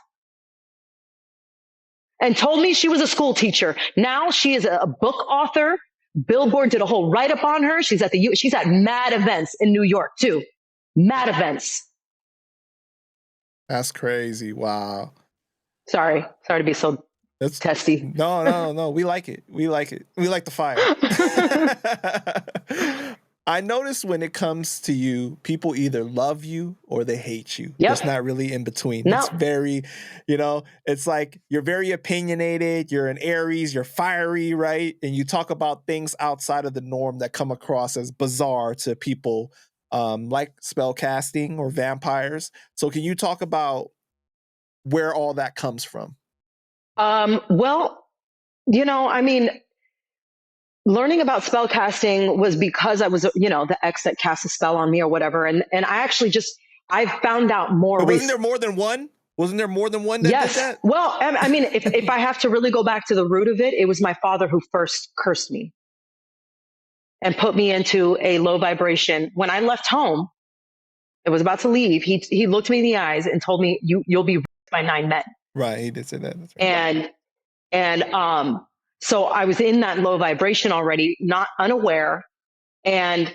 And told me she was a school teacher. Now she is a book author. Billboard did a whole write-up on her. She's at mad events in New York too. Mad events.
That's crazy. Wow.
Sorry to be so testy.
No. We like it. We like the fire. I notice when it comes to you, people either love you or they hate you.
Yep.
It's not really in between.
No.
It's very, it's like you're very opinionated. You're an Aries. You're fiery, right? And you talk about things outside of the norm that come across as bizarre to people, like spell casting or vampires. So can you talk about where all that comes from?
Well, I mean, learning about spell casting was because I was, the ex that cast a spell on me or whatever. And I actually I found out more
But wasn't
recently.
there more than one? Wasn't there more than one that did
Yes.
that?
Well, I mean, if I have to really go back to the root of it, it was my father who first cursed me and put me into a low vibration. When I left home, I was about to leave. He looked me in the eyes and told me, you'll be raped by 9 men.
Right, he did say that. That's right.
And so I was in that low vibration already, not unaware, and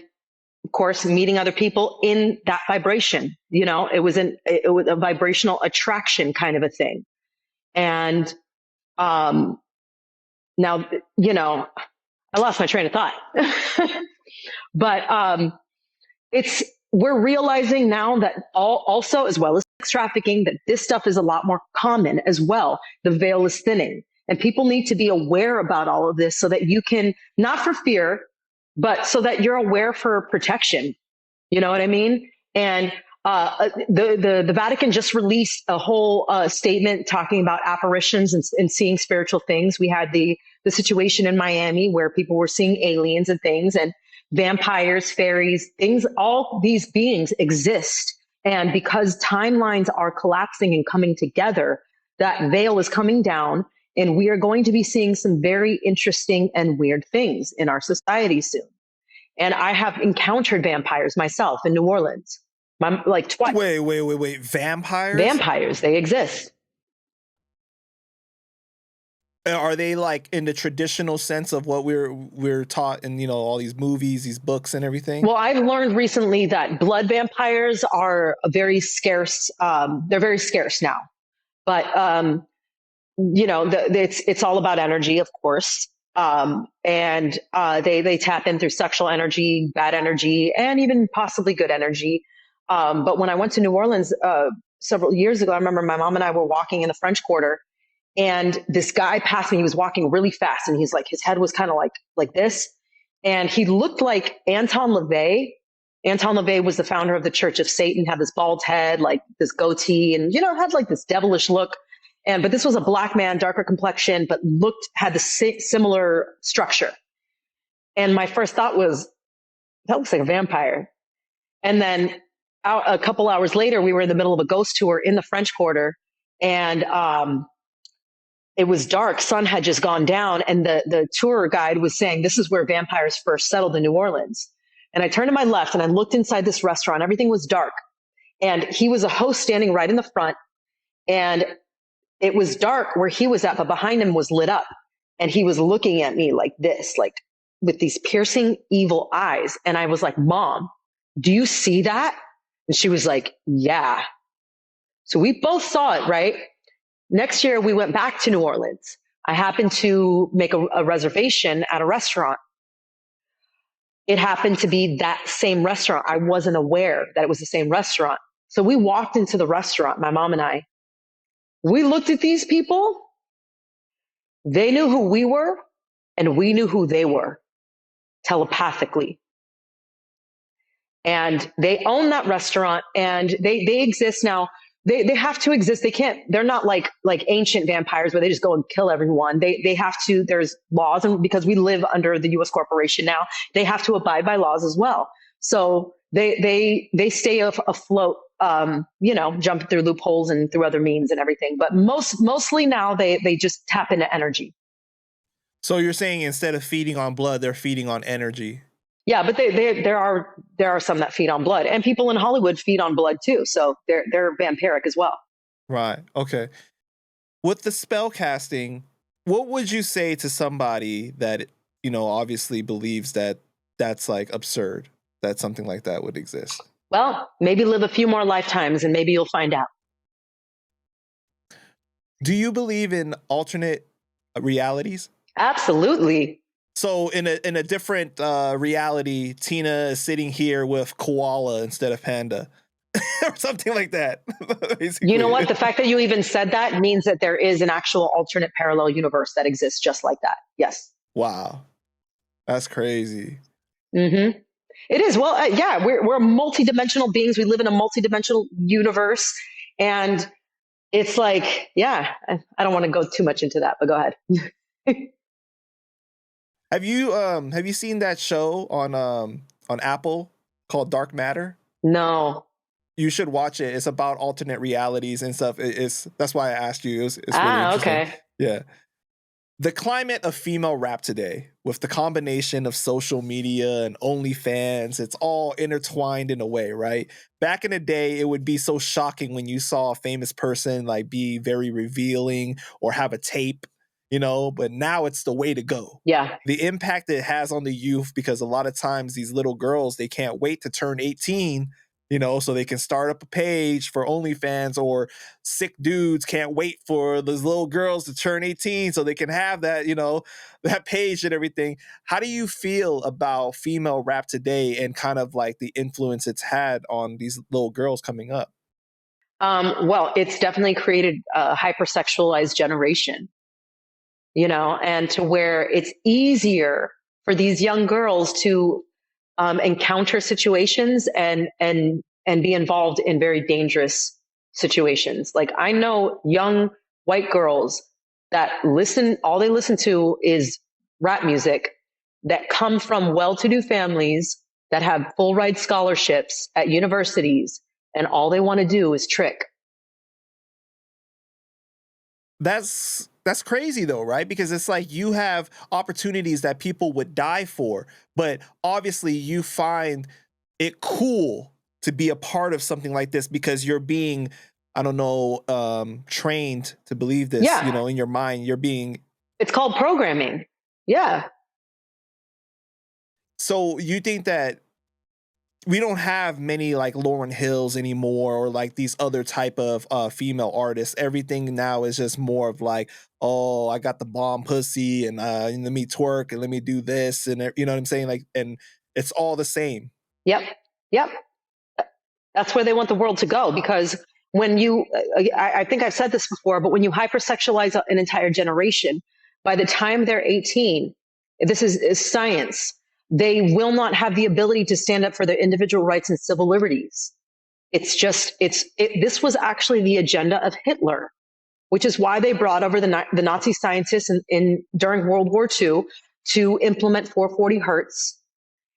of course meeting other people in that vibration. It was a vibrational attraction kind of a thing. And now, I lost my train of thought. But it's we're realizing now that also, as well as sex trafficking, that this stuff is a lot more common as well. The veil is thinning, and people need to be aware about all of this so that you can, not for fear, but so that you're aware for protection. You know what I mean? And the Vatican just released a whole statement talking about apparitions and seeing spiritual things. We had the situation in Miami where people were seeing aliens and things, and vampires, fairies, things. All these beings exist, and because timelines are collapsing and coming together, that veil is coming down, and we are going to be seeing some very interesting and weird things in our society soon. And I have encountered vampires myself in New Orleans, like twice.
Wait. Vampires?
Vampires, they exist.
Are they like in the traditional sense of what we're taught in, all these movies, these books and everything?
Well, I've learned recently that blood vampires are very scarce. They're very scarce now. But it's all about energy, of course. And they tap in through sexual energy, bad energy, and even possibly good energy. But when I went to New Orleans several years ago, I remember my mom and I were walking in the French Quarter, and this guy passed me. He was walking really fast, and he's like, his head was kind of like this, and he looked like Anton LaVey. Anton LaVey was the founder of the Church of Satan, had this bald head, like this goatee, and had like this devilish look. But this was a black man, darker complexion, but had the similar structure. And my first thought was, that looks like a vampire. And then a couple hours later, we were in the middle of a ghost tour in the French Quarter, and it was dark. Sun had just gone down, and the tour guide was saying, this is where vampires first settled in New Orleans. And I turned to my left, and I looked inside this restaurant. Everything was dark. And he was a host standing right in the front. And it was dark where he was at, but behind him was lit up. And he was looking at me like this, like with these piercing, evil eyes. And I was like, Mom, do you see that? And she was like, yeah. So we both saw it, right? Next year, we went back to New Orleans. I happened to make a reservation at a restaurant. It happened to be that same restaurant. I wasn't aware that it was the same restaurant. So we walked into the restaurant, my mom and I. We looked at these people. They knew who we were, and we knew who they were telepathically. And they own that restaurant, and they exist now. They have to exist. They're not like ancient vampires where they just go and kill everyone. They have to, there's laws, and because we live under the US corporation now, they have to abide by laws as well. So they stay afloat, jumping through loopholes and through other means and everything. But mostly now they just tap into energy.
So you're saying instead of feeding on blood, they're feeding on energy.
Yeah, but there are some that feed on blood, and people in Hollywood feed on blood too. So they're vampiric as well.
Right. Okay. With the spell casting, what would you say to somebody that obviously believes that that's like absurd, that something like that would exist?
Well, maybe live a few more lifetimes, and maybe you'll find out.
Do you believe in alternate realities?
Absolutely.
So in a different reality, Tina is sitting here with Koala instead of Panda, or something like that.
You know what? The fact that you even said that means that there is an actual alternate parallel universe that exists just like that. Yes.
Wow, that's crazy.
Mm-hmm. It is. Well, yeah, we're multidimensional beings. We live in a multidimensional universe, and It's like, yeah, I don't want to go too much into that, but go ahead.
Have you seen that show on Apple called Dark Matter?
No.
You should watch it. It's about alternate realities and stuff. It's that's why I asked you. It's really
Ah,
interesting.
okay.
Yeah. The climate of female rap today, with the combination of social media and OnlyFans, it's all intertwined in a way, right? Back in the day, it would be so shocking when you saw a famous person like be very revealing or have a tape, but now it's the way to go.
Yeah.
The impact it has on the youth, because a lot of times these little girls, they can't wait to turn 18, so they can start up a page for OnlyFans, or sick dudes can't wait for those little girls to turn 18 so they can have that, that page and everything. How do you feel about female rap today and kind of like the influence it's had on these little girls coming up?
Well, it's definitely created a hypersexualized generation, and to where it's easier for these young girls to encounter situations and be involved in very dangerous situations. Like I know young white girls that all they listen to is rap music, that come from well-to-do families, that have full ride scholarships at universities, and all they want to do is trick.
That's crazy though, right? Because it's like you have opportunities that people would die for, but obviously you find it cool to be a part of something like this because you're being, I don't know, trained to believe this,
Yeah,
in your mind. You're being.
it's called programming. Yeah.
So you think that we don't have many like Lauren Hills anymore, or like these other type of female artists. Everything now is just more of like, oh, I got the bomb pussy, and let me twerk and let me do this, and you know what I'm saying? Like, and it's all the same.
Yep. Yep. That's where they want the world to go, because when you, I think I've said this before, but when you hypersexualize an entire generation, by the time they're 18, this is science, they will not have the ability to stand up for their individual rights and civil liberties. This was actually the agenda of Hitler, which is why they brought over the Nazi scientists during World War II to implement 440 hertz,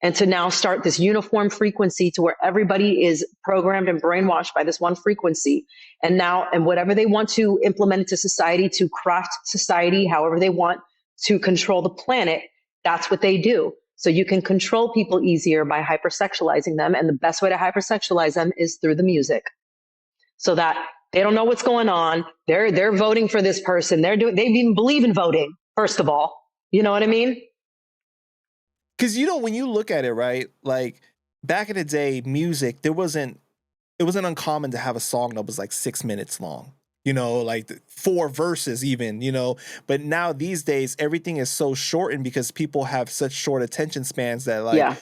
and to now start this uniform frequency to where everybody is programmed and brainwashed by this one frequency. And whatever they want to implement into society, to craft society however they want to control the planet, that's what they do. So you can control people easier by hypersexualizing them, and the best way to hypersexualize them is through the music, so that they don't know what's going on. They're voting for this person. They even believe in voting, first of all. You know what I mean?
Because when you look at it, right, like back in the day, music, it wasn't uncommon to have a song that was like 6 minutes long, like four verses even, but now these days everything is so shortened because people have such short attention spans that like
Yeah.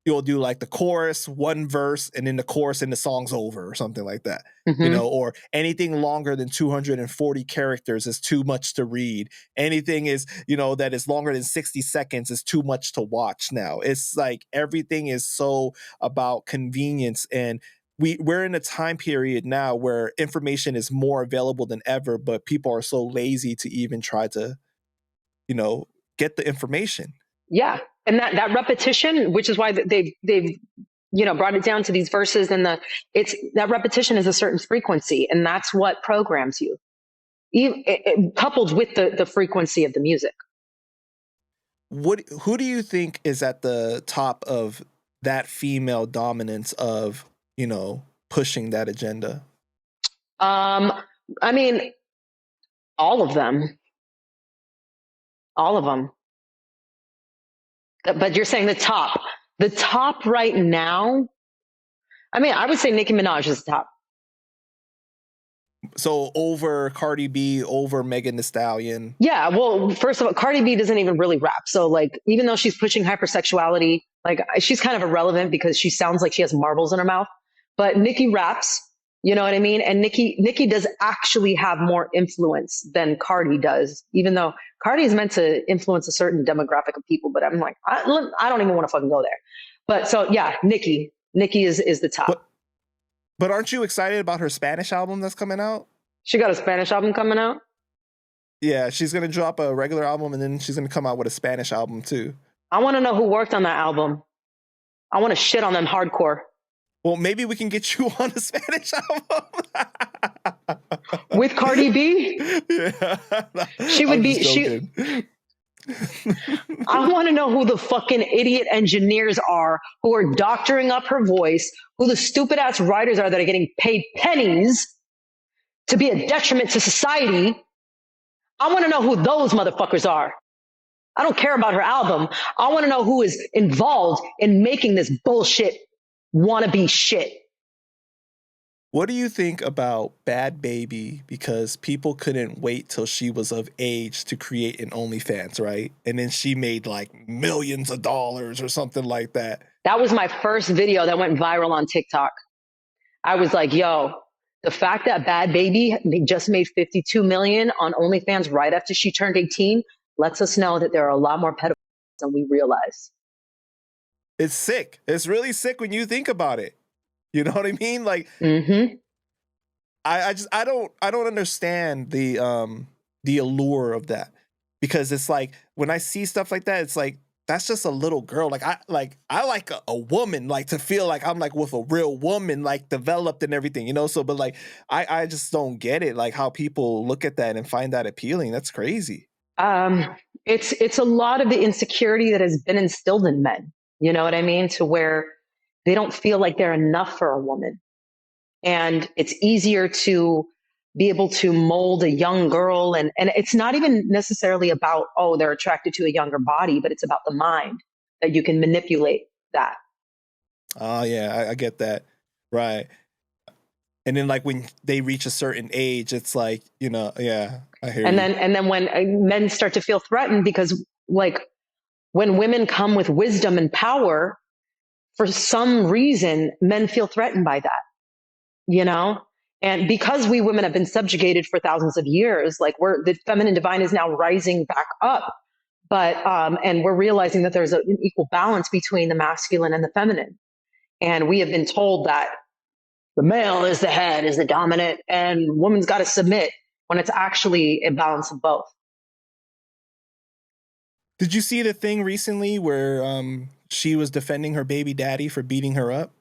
you'll do like the chorus, one verse, and then the chorus and the song's over or something like that,
Mm-hmm.
or anything longer than 240 characters is too much to read. Anything is, that is longer than 60 seconds is too much to watch now. It's like everything is so about convenience, and we're in a time period now where information is more available than ever, but people are so lazy to even try to, you know, get the information.
Yeah, and that repetition, which is why they've brought it down to these verses, and it's that repetition is a certain frequency, and that's what programs you, coupled with the frequency of the music.
Who do you think is at the top of that female dominance of, pushing that agenda?
Um, I mean, all of them, all of them. But you're saying the top right now. I mean, I would say Nicki Minaj is the top.
So over Cardi B, over Megan Thee Stallion.
Yeah, well, first of all, Cardi B doesn't even really rap. So like, even though she's pushing hypersexuality, like she's kind of irrelevant because she sounds like she has marbles in her mouth. But Nicki raps, you know what I mean? And Nicki does actually have more influence than Cardi does, even though Cardi is meant to influence a certain demographic of people. But I'm like, I don't even want to fucking go there. But so yeah, Nicki is the top.
But aren't you excited about her Spanish album that's coming out?
She got a Spanish album coming out.
Yeah, she's gonna drop a regular album and then she's gonna come out with a Spanish album too.
I want to know who worked on that album. I want to shit on them hardcore.
Well, maybe we can get you on a Spanish album
With Cardi B.
Yeah,
She would
I'm
be.
just joking.
I want to know who the fucking idiot engineers are who are doctoring up her voice, who the stupid ass writers are that are getting paid pennies to be a detriment to society. I want to know who those motherfuckers are. I don't care about her album. I want to know who is involved in making this bullshit wannabe shit.
What do you think about Bad Baby? Because people couldn't wait till she was of age to create an OnlyFans, right? And then she made like millions of dollars or something like that.
That was my first video that went viral on TikTok. I was like, yo, the fact that Bad Baby just made 52 million on OnlyFans right after she turned 18 lets us know that there are a lot more pedophiles than we realize.
It's sick. It's really sick when you think about it. You know what I mean? Like, I don't understand the allure of that, because it's like when I see stuff like that, it's like that's just a little girl. Like I like a woman, like to feel like I'm like with a real woman, like developed and everything, you know. So, but like I just don't get it, like how people look at that and find that appealing. That's crazy.
It's a lot of the insecurity that has been instilled in men. You know what I mean? To where they don't feel like they're enough for a woman. And it's easier to be able to mold a young girl. And it's not even necessarily about, oh, they're attracted to a younger body, but it's about the mind that you can manipulate that.
Oh yeah, I get that. Right. And then like when they reach a certain age, it's like, you know, yeah, I hear
And
you.
then when men start to feel threatened, because like when women come with wisdom and power, for some reason, men feel threatened by that, you know? And because we women have been subjugated for thousands of years, like the feminine divine is now rising back up. But, and we're realizing that there's an equal balance between the masculine and the feminine. And we have been told that the male is the head, is the dominant, and woman's got to submit, when it's actually a balance of both.
Did you see the thing recently where she was defending her baby daddy for beating her up?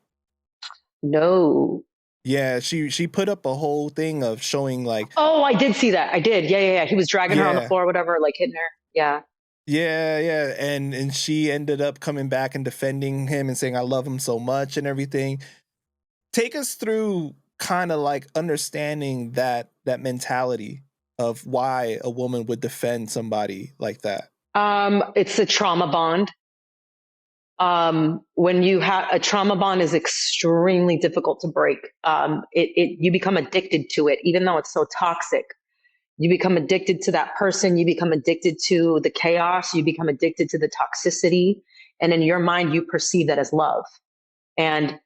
No.
Yeah, she put up a whole thing of showing like,
oh, I did see that. I did. Yeah. He was dragging her on the
yeah,
floor, or whatever, like hitting her. Yeah.
yeah, and she ended up coming back and defending him and saying I love him so much and everything. Take us through kind of like understanding that mentality of why a woman would defend somebody like that.
It's a trauma bond. When you have a trauma bond is extremely difficult to break. You become addicted to it, even though it's so toxic. You become addicted to that person. You become addicted to the chaos. You become addicted to the toxicity. And in your mind, you perceive that as love. And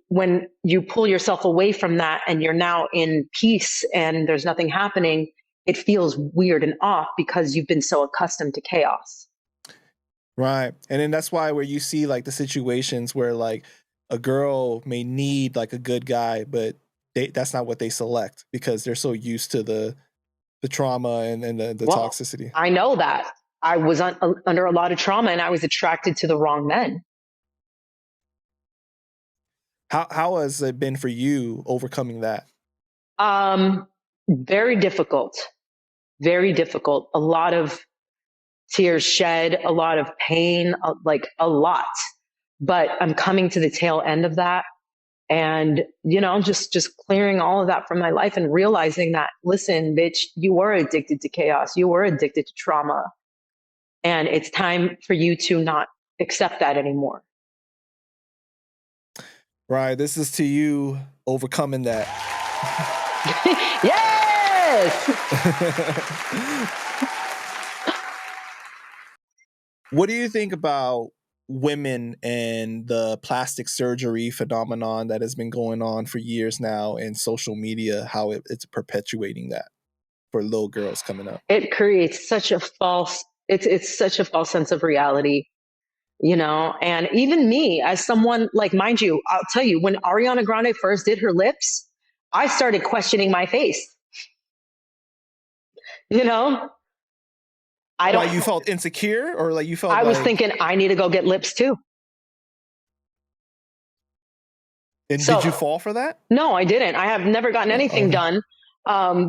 when you pull yourself away from that and you're now in peace and there's nothing happening, it feels weird and off because you've been so accustomed to chaos.
Right. And then that's why where you see like the situations where like a girl may need like a good guy, but that's not what they select because they're so used to the trauma and the toxicity.
I know that. I was under a lot of trauma and I was attracted to the wrong men.
How has it been for you overcoming that?
Very difficult. Very difficult. A lot of tears shed, a lot of pain, like a lot. But I'm coming to the tail end of that. And, you know, just clearing all of that from my life and realizing that, listen, bitch, you were addicted to chaos. You were addicted to trauma. And it's time for you to not accept that anymore.
Right. This is to you overcoming that.
Yes.
What do you think about women and the plastic surgery phenomenon that has been going on for years now in social media, how it's perpetuating that for little girls coming up?
It creates such a false, it's such a false sense of reality, you know? And even me as someone, like, mind you, I'll tell you, when Ariana Grande first did her lips, I started questioning my face. You know, I
Why,
don't,
you felt insecure, or like you felt
I was
like,
thinking I need to go get lips too.
and did you
So
fall for that?
no, I didn't. I have never gotten anything
Okay.
done.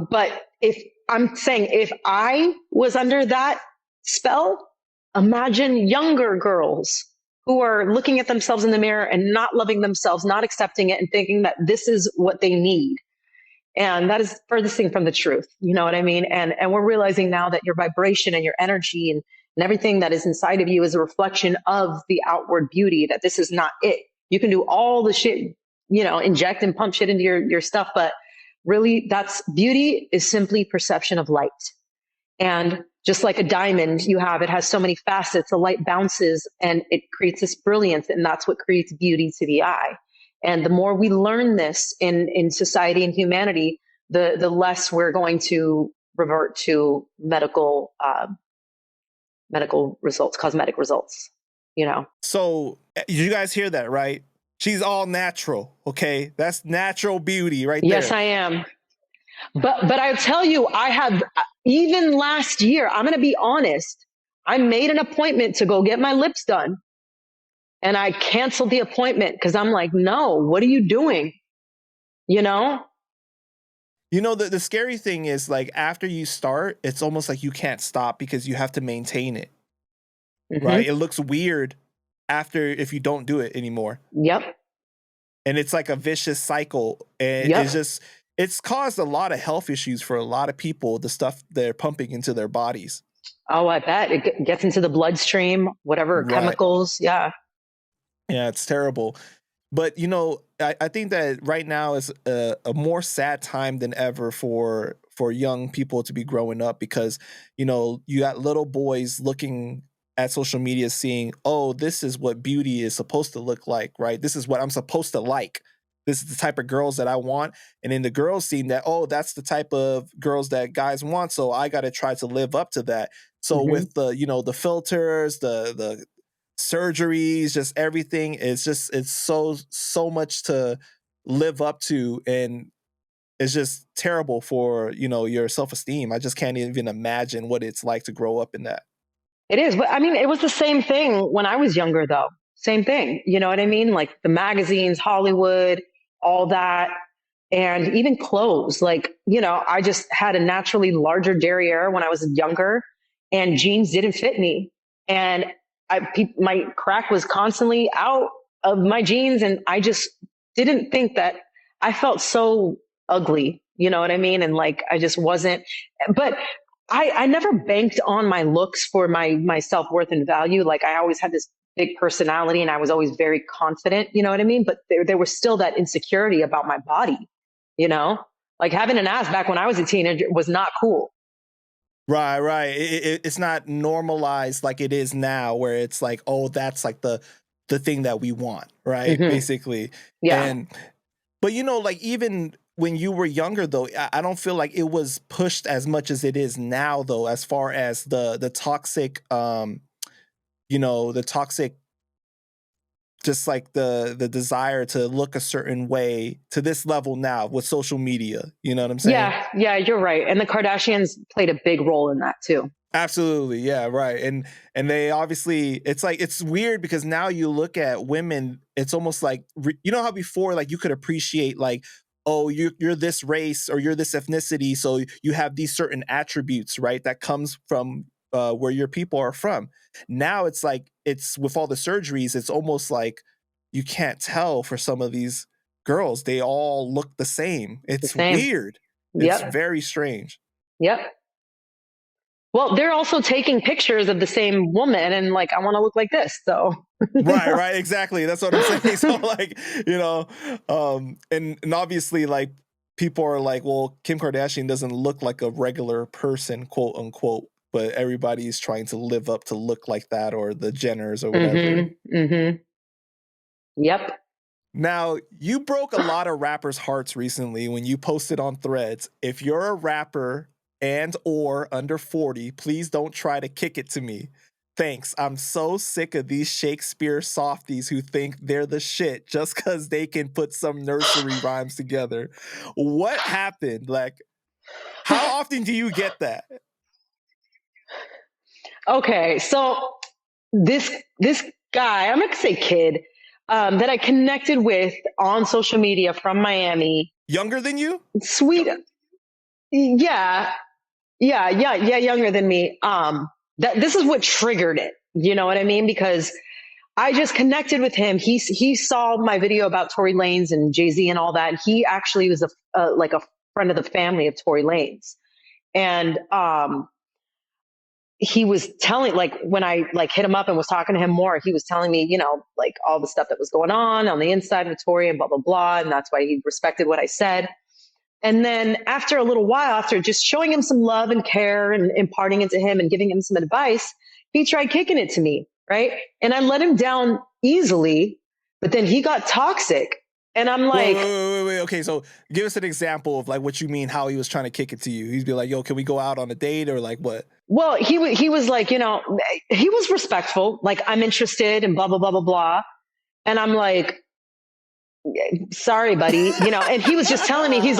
But if I'm saying if I was under that spell, imagine younger girls who are looking at themselves in the mirror and not loving themselves, not accepting it, and thinking that this is what they need. And that is furthest thing from the truth. You know what I mean? And we're realizing now that your vibration and your energy and everything that is inside of you is a reflection of the outward beauty, that this is not it. You can do all the shit, inject and pump shit into your stuff, but really that's beauty is simply perception of light. And just like a diamond, it has so many facets. The light bounces and it creates this brilliance, and that's what creates beauty to the eye. And the more we learn this in society and humanity, the less we're going to revert to medical results, cosmetic results. You know.
So you guys hear that, right? She's all natural. Okay, that's natural beauty right
Yes,
there.
I am. But I tell you, I have even last year. I'm going to be honest. I made an appointment to go get my lips done. And I canceled the appointment because I'm like, no, what are you doing? You know?
You know, the scary thing is, like, after you start, it's almost like you can't stop because you have to maintain it, right?
Mm-hmm.
It looks weird after if you don't do it anymore.
Yep.
And it's like a vicious cycle. And
Yep.
it's caused a lot of health issues for a lot of people, the stuff they're pumping into their bodies.
Oh, I bet it gets into the bloodstream, whatever
Right.
chemicals. Yeah.
Yeah, it's terrible. But I think that right now is a more sad time than ever for young people to be growing up, because you got little boys looking at social media seeing, oh, this is what beauty is supposed to look like, right? This is what I'm supposed to like. This is the type of girls that I want. And then the girls seeing that, oh, that's the type of girls that guys want, so I got to try to live up to that. So
Mm-hmm.
with the filters, the surgeries, just everything. It's so much to live up to, and it's just terrible for your self esteem. I just can't even imagine what it's like to grow up in that.
It is. But I mean, it was the same thing when I was younger, though. Same thing. You know what I mean? Like the magazines, Hollywood, all that. And even clothes. Like, I just had a naturally larger derriere when I was younger, and jeans didn't fit me. And my crack was constantly out of my jeans. And I just didn't think that I felt so ugly. You know what I mean? And like, I just wasn't. But I never banked on my looks for my self worth and value. Like I always had this big personality and I was always very confident, you know what I mean? But there was still that insecurity about my body, you know? Like having an ass back when I was a teenager was not cool.
Right, right. It's not normalized like it is now, where it's like, oh, that's like the thing that we want, right?
Hmm.
Basically.
Yeah.
And but like, even when you were younger though, I don't feel like it was pushed as much as it is now though, as far as the toxic the toxic, just like the desire to look a certain way to this level now with social media. You know what I'm saying?
Yeah. Yeah. You're right. And the Kardashians played a big role in that too.
Absolutely. Yeah, right. And they obviously, it's like, it's weird because now you look at women, it's almost like you know how before, like, you could appreciate, like, oh, you're this race or you're this ethnicity, so you have these certain attributes, right? That comes from where your people are from. Now it's like, it's with all the surgeries, it's almost like you can't tell for some of these girls. They all look the same.
The
It's
same.
weird. It's
Yep.
very strange.
Yep. Well, they're also taking pictures of the same woman and like, I want to look like this. So, you
Right, right, exactly. That's what I'm saying. So, like, and obviously, like, people are like, well, Kim Kardashian doesn't look like a regular person, quote unquote, but everybody's trying to live up to look like that, or the Jenners or whatever.
hmm. Hmm. Yep.
Now, you broke a lot of rappers' hearts recently when you posted on Threads, if you're a rapper and or under 40, please don't try to kick it to me. Thanks. I'm so sick of these Shakespeare softies who think they're the shit just because they can put some nursery rhymes together. What happened? Like, how often do you get that?
Okay, so this guy, I'm not gonna say kid, that I connected with on social media from Miami.
Younger than you?
Sweet, yeah, yeah, younger than me. That this is what triggered it. You know what I mean? Because I just connected with him. He saw my video about Tory Lanez and Jay-Z and all that. He actually was like a friend of the family of Tory Lanez, and he was telling, like, when I like hit him up and was talking to him more, he was telling me, you know, like all the stuff that was going on the inside with Tory and blah blah blah, and that's why he respected what I said. And then after a little while, after just showing him some love and care and imparting it to him and giving him some advice, he tried kicking it to me, right? And I let him down easily, but then he got toxic. And I'm like,
wait. Okay, so give us an example of like what you mean, how he was trying to kick it to you. He'd be like, yo, can we go out on a date, or like what?
well, he was like, you know, he was respectful, like, I'm interested and blah, blah, blah, blah, blah. And I'm like, sorry, buddy, you know, and he was just telling me, he was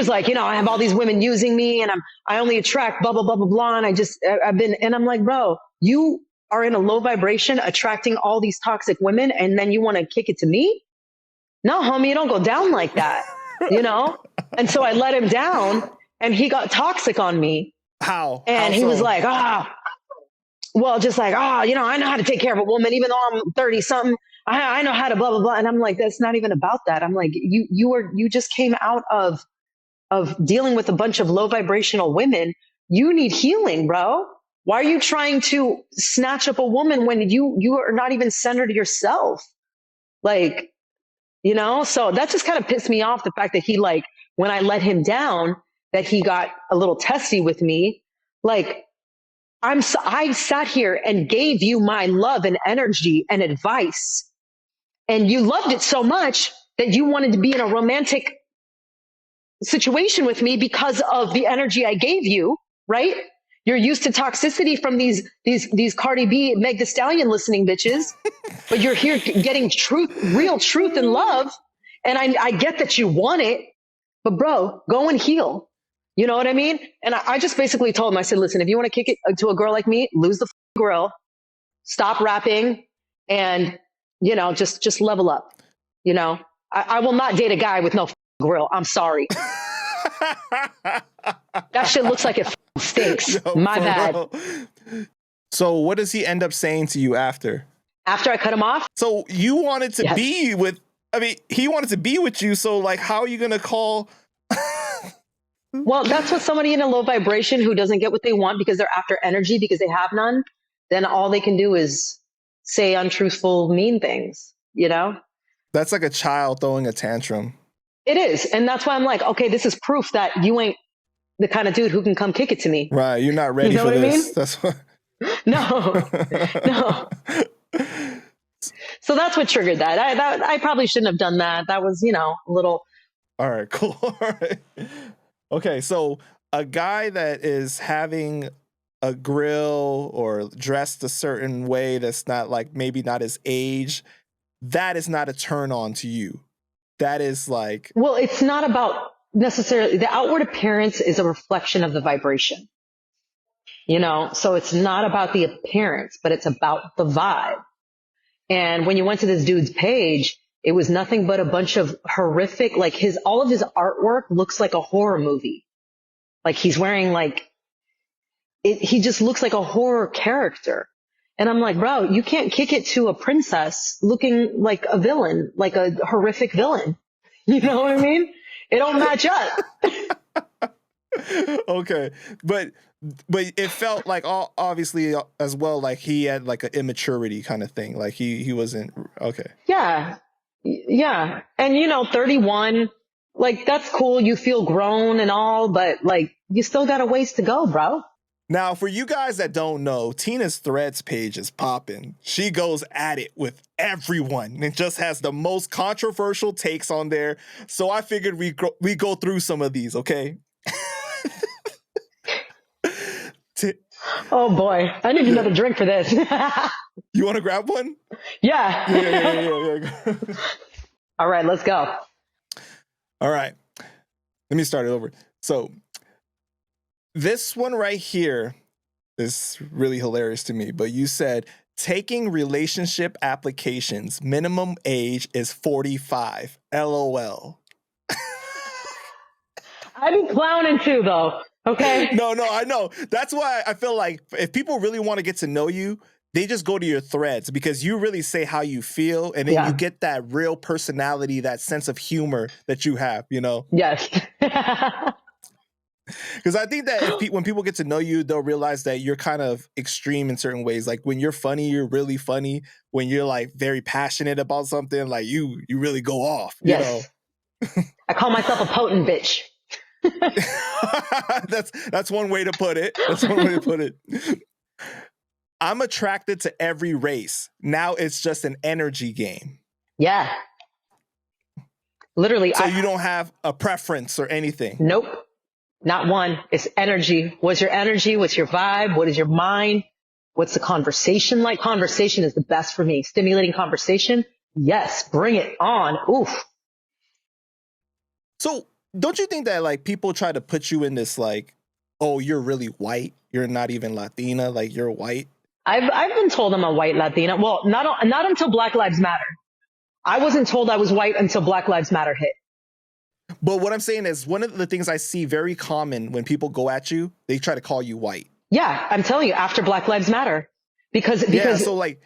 like, you know, I have all these women using me and I only attract blah, blah, blah, blah, blah. And and I'm like, bro, you are in a low vibration attracting all these toxic women. And then you want to kick it to me? No, homie, you don't go down like that, you know? And so I let him down and he got toxic on me.
How?
And he was like, well, just like, you know, I know how to take care of a woman, even though I'm 30 something. I know how to blah, blah, blah. And I'm like, that's not even about that. I'm like, you just came out of dealing with a bunch of low vibrational women. You need healing, bro. Why are you trying to snatch up a woman when you are not even centered yourself? Like, you know, so that just kind of pissed me off, the fact that he, like, when I let him down, that he got a little testy with me. Like, I sat here and gave you my love and energy and advice, and you loved it so much that you wanted to be in a romantic situation with me because of the energy I gave you, right? You're used to toxicity from these Cardi B, Meg Thee Stallion listening bitches, but you're here getting truth, real truth and love. And I get that you want it, but bro, go and heal. You know what I mean? And I just basically told him, I said, listen, if you want to kick it to a girl like me, lose the grill, stop rapping, and, you know, just level up. You know, I will not date a guy with no grill. I'm sorry. That shit looks like it stinks. Yo, my bad. Real.
So what does he end up saying to you after?
After I cut him off?
So you wanted to be with, I mean, he wanted to be with you. So like, how are you going to call?
Well, that's what somebody in a low vibration who doesn't get what they want because they're after energy because they have none, then all they can do is say untruthful, mean things, you know?
That's like a child throwing a tantrum.
It is. And that's why I'm like, okay, this is proof that you ain't the kind of dude who can come kick it to me.
Right. You're not ready for this. I mean? That's what.
No. So that's what triggered that. I probably shouldn't have done that. That was, you know, a little.
All right, cool. All right. Okay. So a guy that is having a grill or dressed a certain way that's not like, maybe not his age, that is not a turn on to you. That is like.
Well, it's not about necessarily, the outward appearance is a reflection of the vibration, you know? So it's not about the appearance, but it's about the vibe. And when you went to this dude's page, it was nothing but a bunch of horrific, like all of his artwork looks like a horror movie. Like he's wearing like, he just looks like a horror character. And I'm like, bro, you can't kick it to a princess looking like a villain, like a horrific villain. You know what I mean? It don't match up.
Okay. But it felt like obviously as well, like he had like an immaturity kind of thing. Like he wasn't okay.
Yeah. Yeah. And you know, 31, like that's cool. You feel grown and all, but like you still got a ways to go, bro.
Now, for you guys that don't know, Tina's Threads page is popping. She goes at it with everyone and just has the most controversial takes on there. So I figured we go through some of these, okay?
Oh boy, I need
Yeah.
another drink for this.
You want to grab one? Yeah, yeah,
Yeah.
yeah, yeah, yeah.
All right, let's go.
All right. Let me start it over. So this one right here is really hilarious to me, but you said taking relationship applications, minimum age is 45. LOL.
I be clowning too, though. Okay.
No, I know. That's why I feel like if people really want to get to know you, they just go to your threads because you really say how you feel and then you
Yeah.
get that real personality, that sense of humor that you have, you know?
Yes.
Because I think that when people get to know you, they'll realize that you're kind of extreme in certain ways. Like when you're funny, you're really funny. When you're like very passionate about something, like you really go off, you know?
Yes. I call myself a potent bitch.
That's one way to put it. That's one way to put it. I'm attracted to every race. Now it's just an energy game.
Yeah. Literally,
So you don't have a preference or anything.
nope, not one. It's energy. What's your energy? What's your vibe? What is your mind? What's the conversation like? Conversation is the best for me. Stimulating conversation. Yes. Bring it on. Oof.
So don't you think that like people try to put you in this like, oh, you're really white. You're not even Latina. Like you're white.
I've been told I'm a white Latina. Well, not until Black Lives Matter. I wasn't told I was white until Black Lives Matter hit.
But what I'm saying is one of the things I see very common when people go at you, they try to call you white.
Yeah, I'm telling you, after Black Lives Matter. Because
Yeah, so like,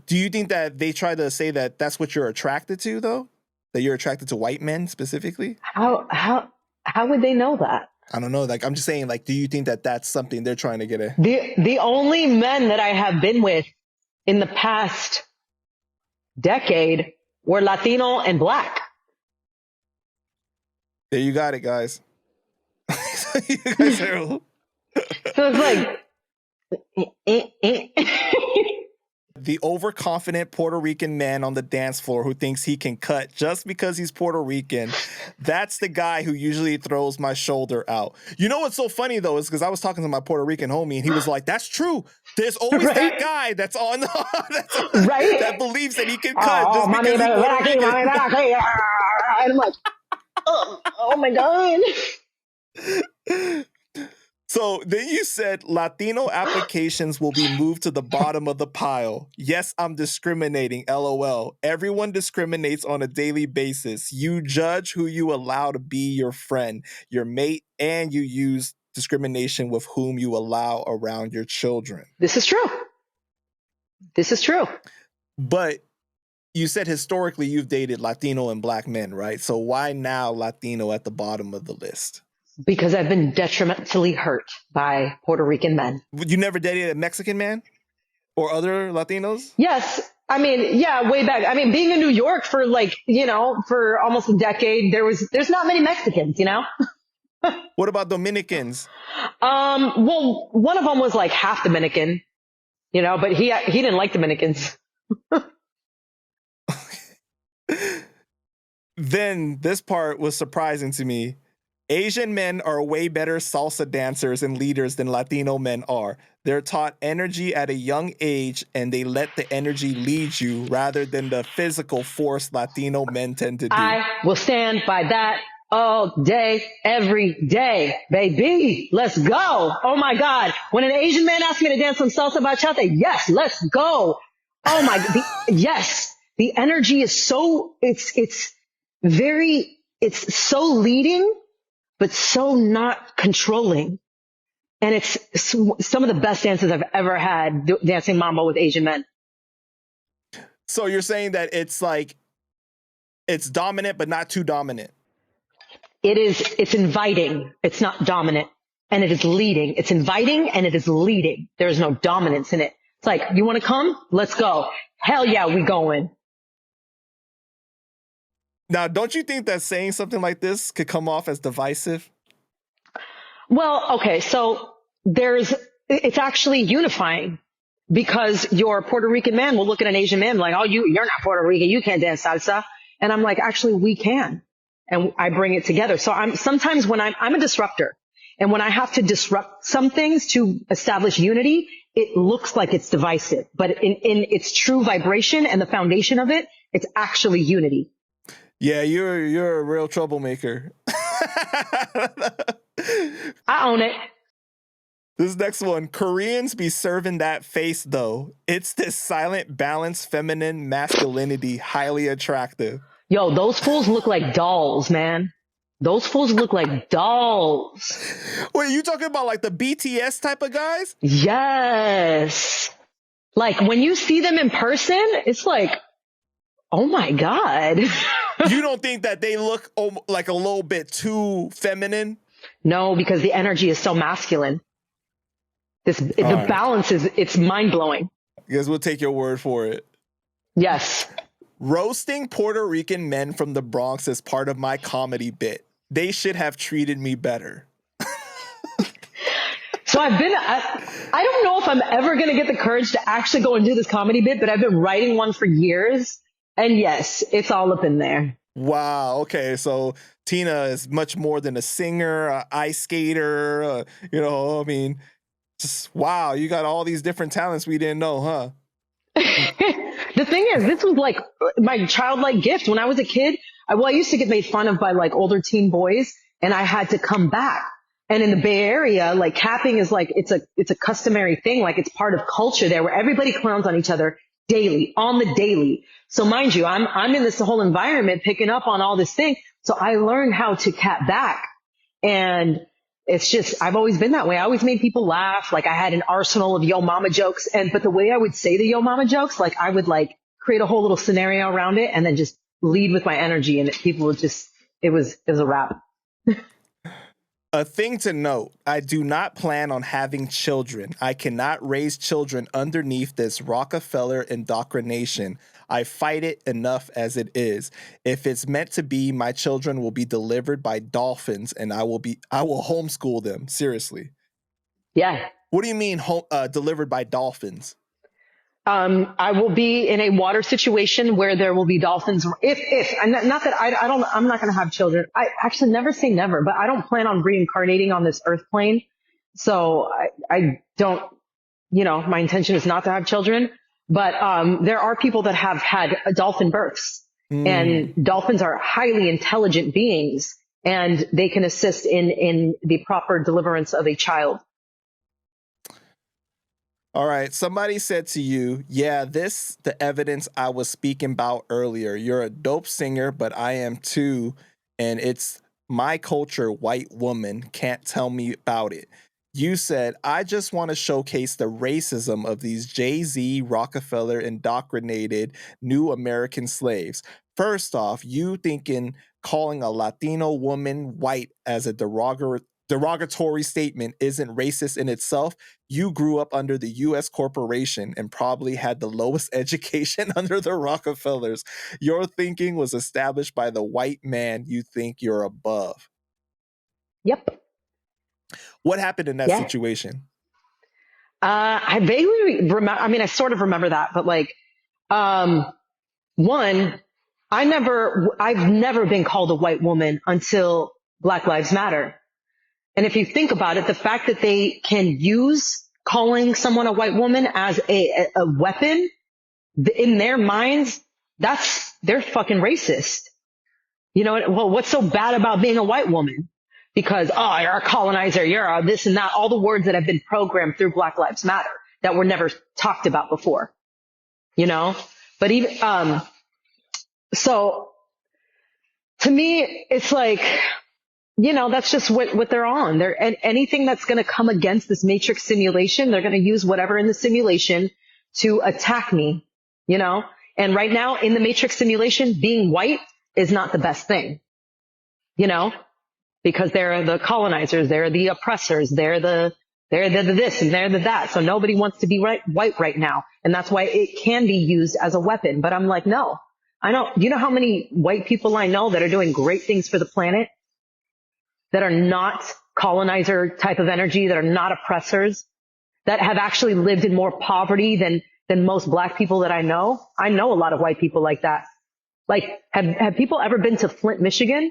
do you think that they try to say that that's what you're attracted to though? That you're attracted to white men specifically?
how would they know that?
I don't know. Like, I'm just saying, like, do you think that that's something they're trying to get at?
The only men that I have been with in the past decade were Latino and Black.
There you got it, guys. You guys are...
So it's like,
The overconfident Puerto Rican man on the dance floor who thinks he can cut just because he's Puerto Rican. That's the guy who usually throws my shoulder out. You know what's so funny though is because I was talking to my Puerto Rican homie and he was like, "That's true. There's always that guy that's on
right?
that believes that he can cut just because he's Puerto Rican."
And I'm like, oh my god.
So then you said Latino applications will be moved to the bottom of the pile. Yes, I'm discriminating. LOL. Everyone discriminates on a daily basis. You judge who you allow to be your friend, your mate, and you use discrimination with whom you allow around your children.
This is true. This is true.
But you said historically you've dated Latino and Black men, right? So why now Latino at the bottom of the list?
Because I've been detrimentally hurt by Puerto Rican men.
You never dated a Mexican man or other Latinos?
Yes. I mean, yeah, way back. I mean, being in New York for for almost a decade, there's not many Mexicans, you know?
What about Dominicans?
Well, one of them was like half Dominican, you know, but he didn't like Dominicans.
Then this part was surprising to me. Asian men are way better salsa dancers and leaders than Latino men are. They're taught energy at a young age and they let the energy lead you rather than the physical force Latino men tend to do.
I will stand by that all day, every day, baby. Let's go. Oh my God. When an Asian man asks me to dance some salsa bachata, yes, let's go. Oh my, yes. The energy is so, it's so leading, but so not controlling. And it's some of the best dances I've ever had dancing mambo with Asian men.
So you're saying that it's like, it's dominant, but not too dominant.
It's inviting. It's not dominant. And it is leading. It's inviting and it is leading. There is no dominance in it. It's like, you want to come? Let's go. Hell yeah, we going.
Now, don't you think that saying something like this could come off as divisive?
Well, okay. So it's actually unifying because your Puerto Rican man will look at an Asian man like, oh, you're not Puerto Rican. You can't dance salsa. And I'm like, actually, we can. And I bring it together. So sometimes when I'm a disruptor. And when I have to disrupt some things to establish unity, it looks like it's divisive, but in its true vibration and the foundation of it, it's actually unity.
Yeah, you're a real troublemaker.
I own it.
This next one, Koreans be serving that face though. It's this silent, balanced, feminine masculinity, highly attractive.
Yo, those fools look like dolls, man. Those fools look like dolls.
Wait, you talking about like the BTS type of guys?
Yes. Like when you see them in person, it's like, oh my God.
You don't think that they look like a little bit too feminine?
No, because the energy is so masculine. The
right.
balance it's mind blowing.
I guess we'll take your word for it.
Yes.
Roasting Puerto Rican men from the Bronx is part of my comedy bit. They should have treated me better.
So I don't know if I'm ever going to get the courage to actually go and do this comedy bit, but I've been writing one for years. And yes, it's all up in there.
Wow. Okay. So Tina is much more than a singer, an ice skater. I mean, just wow. You got all these different talents we didn't know, huh?
The thing is, this was like my childlike gift. When I was a kid, I used to get made fun of by like older teen boys, and I had to come back. And in the Bay Area, like capping is like, it's a customary thing. Like it's part of culture there where everybody clowns on each other daily, on the daily. So mind you, I'm in this whole environment picking up on all this thing. So I learned how to cap back. And it's just, I've always been that way. I always made people laugh. Like I had an arsenal of yo mama jokes. But the way I would say the yo mama jokes, like I would like create a whole little scenario around it and then just lead with my energy. And people would just, it was a wrap.
A thing to note, I do not plan on having children. I cannot raise children underneath this Rockefeller indoctrination. I fight it enough as it is. If it's meant to be, my children will be delivered by dolphins and I will homeschool them. Seriously.
Yeah.
What do you mean delivered by dolphins?
I will be in a water situation where there will be dolphins. I'm not going to have children. I actually never say never, but I don't plan on reincarnating on this earth plane. So I don't, my intention is not to have children, but, there are people that have had dolphin births and dolphins are highly intelligent beings and they can assist in the proper deliverance of a child.
All right. Somebody said to you, yeah, the evidence I was speaking about earlier. You're a dope singer, but I am too. And it's my culture, white woman, can't tell me about it. You said, I just want to showcase the racism of these Jay-Z, Rockefeller, indoctrinated new American slaves. First off, you thinking calling a Latino woman white as a derogatory statement isn't racist in itself. You grew up under the U.S. corporation and probably had the lowest education under the Rockefellers. Your thinking was established by the white man you think you're above.
Yep.
What happened in that situation?
I vaguely remember, I sort of remember that, but like, one, I've never been called a white woman until Black Lives Matter. And if you think about it, the fact that they can use calling someone a white woman as a weapon in their minds, they're fucking racist. Well, what's so bad about being a white woman? Because, oh, you're a colonizer, you're a this and that, all the words that have been programmed through Black Lives Matter that were never talked about before, but even, so to me, it's like, that's just what they're on. And anything that's going to come against this matrix simulation, they're going to use whatever in the simulation to attack me, and right now in the matrix simulation, being white is not the best thing, because they're the colonizers, they're the oppressors, they're the this and they're the that. So nobody wants to be white right now. And that's why it can be used as a weapon. But I'm like, no, you know how many white people I know that are doing great things for the planet that are not colonizer type of energy, that are not oppressors, that have actually lived in more poverty than most black people that I know. I know a lot of white people like that. Like, have people ever been to Flint, Michigan?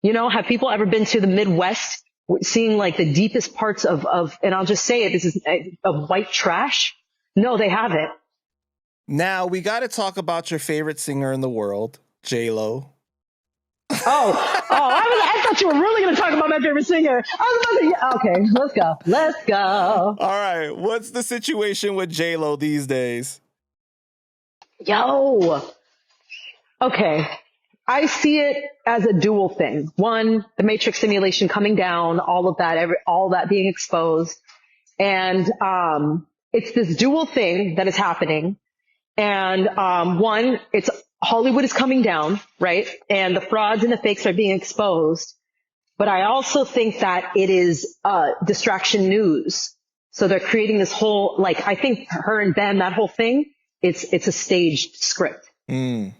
Have people ever been to the Midwest seeing like the deepest parts of, and I'll just say it, this is of white trash. No, they haven't.
Now we got to talk about your favorite singer in the world, J-Lo.
I thought you were really going to talk about my favorite singer. Okay, let's go.
All right, what's the situation with J-Lo these days?
Yo. Okay. I see it as a dual thing. One, the matrix simulation coming down, all of that, all that being exposed. And it's this dual thing that is happening. And one, it's Hollywood is coming down, right? And the frauds and the fakes are being exposed. But I also think that it is distraction news. So they're creating this whole, like, I think her and Ben, that whole thing, it's a staged script.
Mm.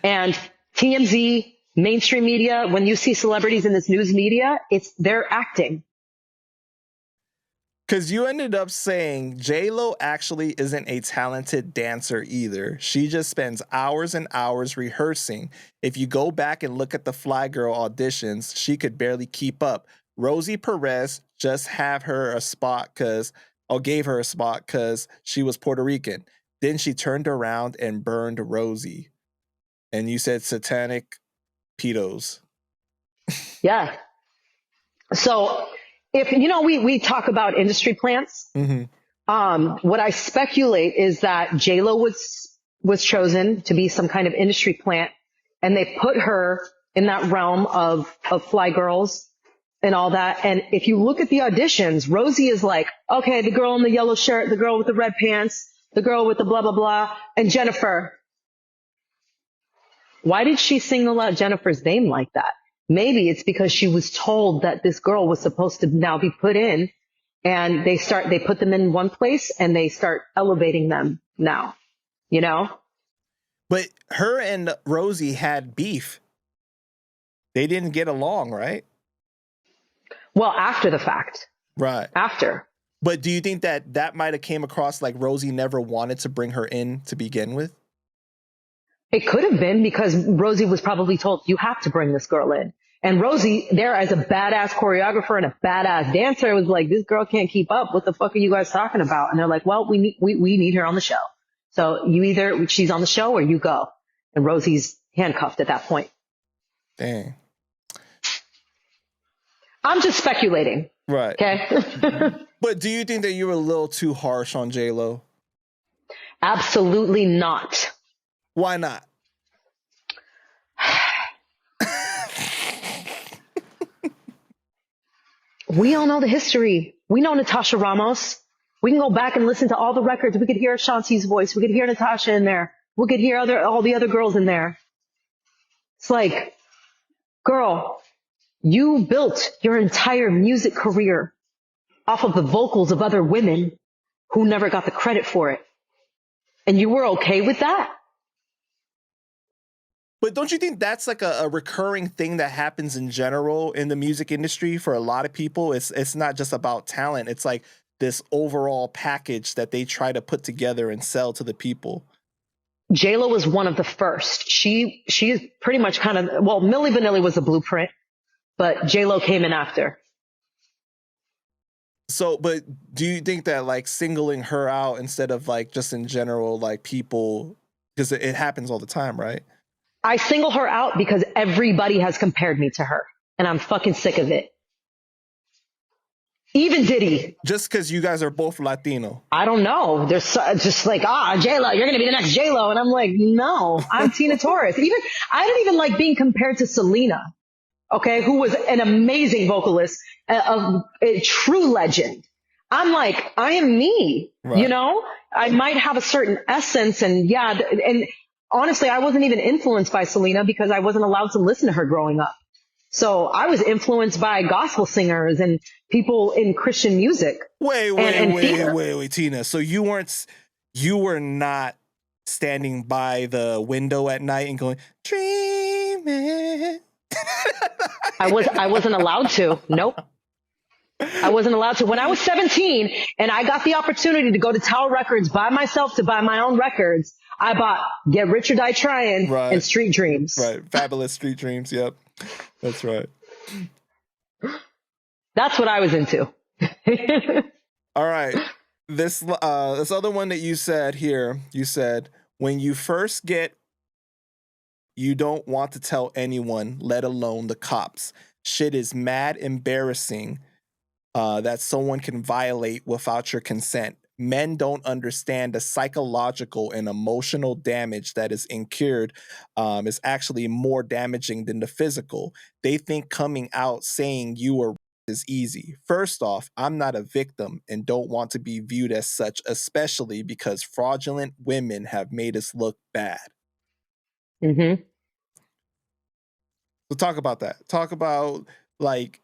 And TMZ, mainstream media, when you see celebrities in this news media, they're acting.
Because you ended up saying J-Lo actually isn't a talented dancer either. She just spends hours and hours rehearsing. If you go back and look at the Fly Girl auditions, she could barely keep up. Rosie Perez just gave her a spot because she was Puerto Rican. Then she turned around and burned Rosie. And you said satanic pedos.
Yeah. So if, we talk about industry plants. Mm-hmm. What I speculate is that J-Lo was chosen to be some kind of industry plant, and they put her in that realm of Fly Girls and all that. And if you look at the auditions, Rosie is like, okay, the girl in the yellow shirt, the girl with the red pants, the girl with the blah, blah, blah, and Jennifer. Why did she single out Jennifer's name like that? Maybe it's because she was told that this girl was supposed to now be put in, and they put them in one place and they start elevating them now,
But her and Rosie had beef. They didn't get along, right?
Well, after the fact.
Right.
After.
But do you think that might have came across like Rosie never wanted to bring her in to begin with?
It could have been because Rosie was probably told, you have to bring this girl in. And Rosie, there as a badass choreographer and a badass dancer, was like, this girl can't keep up. What the fuck are you guys talking about? And they're like, well, we need her on the show. So she's on the show or you go. And Rosie's handcuffed at that point.
Dang.
I'm just speculating.
Right.
Okay.
But do you think that you were a little too harsh on J-Lo?
Absolutely not.
Why not?
We all know the history. We know Natasha Ramos. We can go back and listen to all the records. We could hear Shanti's voice. We could hear Natasha in there. We could hear all the other girls in there. It's like, girl, you built your entire music career off of the vocals of other women who never got the credit for it. And you were okay with that?
But don't you think that's like a recurring thing that happens in general in the music industry for a lot of people? It's not just about talent. It's like this overall package that they try to put together and sell to the people.
J-Lo was one of the first. She is pretty much Milli Vanilli was a blueprint, but J-Lo came in after.
So, but do you think that like singling her out instead of like just in general, like people, because it happens all the time, right?
I single her out because everybody has compared me to her, and I'm fucking sick of it. Even Diddy.
Just because you guys are both Latino.
I don't know. They're just like, J-Lo, you're going to be the next J-Lo. And I'm like, no, I'm Tina Torres. I didn't even like being compared to Selena, okay, who was an amazing vocalist, a true legend. I'm like, I am me,
right.
I might have a certain essence, and honestly, I wasn't even influenced by Selena because I wasn't allowed to listen to her growing up. So I was influenced by gospel singers and people in Christian music.
Wait, Tina. So you were not standing by the window at night and going, dreaming.
I wasn't allowed to. Nope. I wasn't allowed to. When I was 17 and I got the opportunity to go to Tower Records by myself to buy my own records, I bought Get Rich or Die Trying and Street Dreams.
Right. Fabulous Street Dreams. Yep. That's right.
That's what I was into.
All right. This other one that you said here, you said when you first get you don't want to tell anyone, let alone the cops. Shit is mad embarrassing that someone can violate without your consent. Men don't understand the psychological and emotional damage that is incurred is actually more damaging than the physical. They think coming out saying you were is easy. First off, I'm not a victim and don't want to be viewed as such, especially because fraudulent women have made us look bad.
Hmm.
So talk about that. Talk about like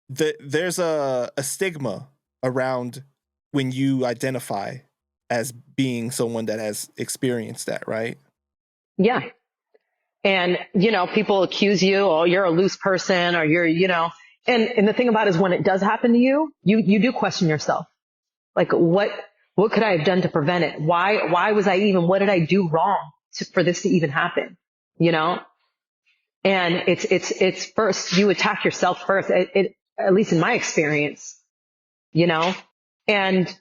there's a stigma around when you identify as being someone that has experienced that, right?
Yeah. And, people accuse you, oh, you're a loose person or and the thing about it is when it does happen to you, you do question yourself. Like what could I have done to prevent it? Why was what did I do wrong for this to even happen? You know? And it's first, you attack yourself first, at least in my experience, you know? And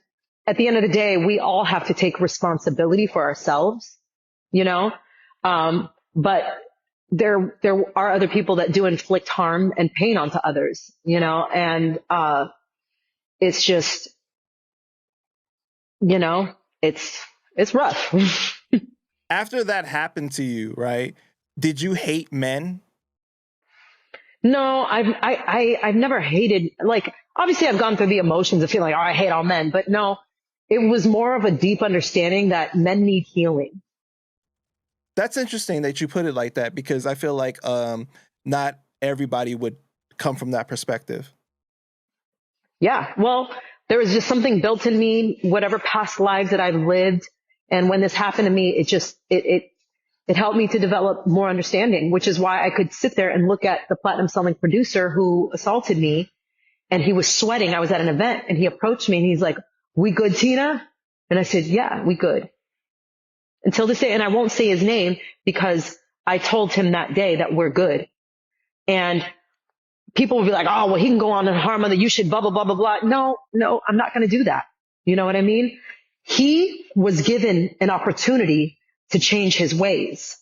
at the end of the day, we all have to take responsibility for ourselves, you know? But there are other people that do inflict harm and pain onto others, and, it's just, you know, it's rough.
After that happened to you, right? Did you hate men?
No, I've never hated, like, obviously I've gone through the emotions of feeling like, oh, I hate all men, but no, it was more of a deep understanding that men need healing.
That's interesting that you put it like that because I feel like not everybody would come from that perspective.
Yeah. Well, there was just something built in me, whatever past lives that I've lived. And when this happened to me, it helped me to develop more understanding, which is why I could sit there and look at the platinum selling producer who assaulted me, and he was sweating. I was at an event and he approached me and he's like, "We good, Tina?" And I said, "Yeah, we good." Until this day, and I won't say his name because I told him that day that we're good. And people will be like, "Oh, well, he can go on and harm other. You should blah, blah, blah, blah, blah." No, no, I'm not going to do that. You know what I mean? He was given an opportunity to change his ways.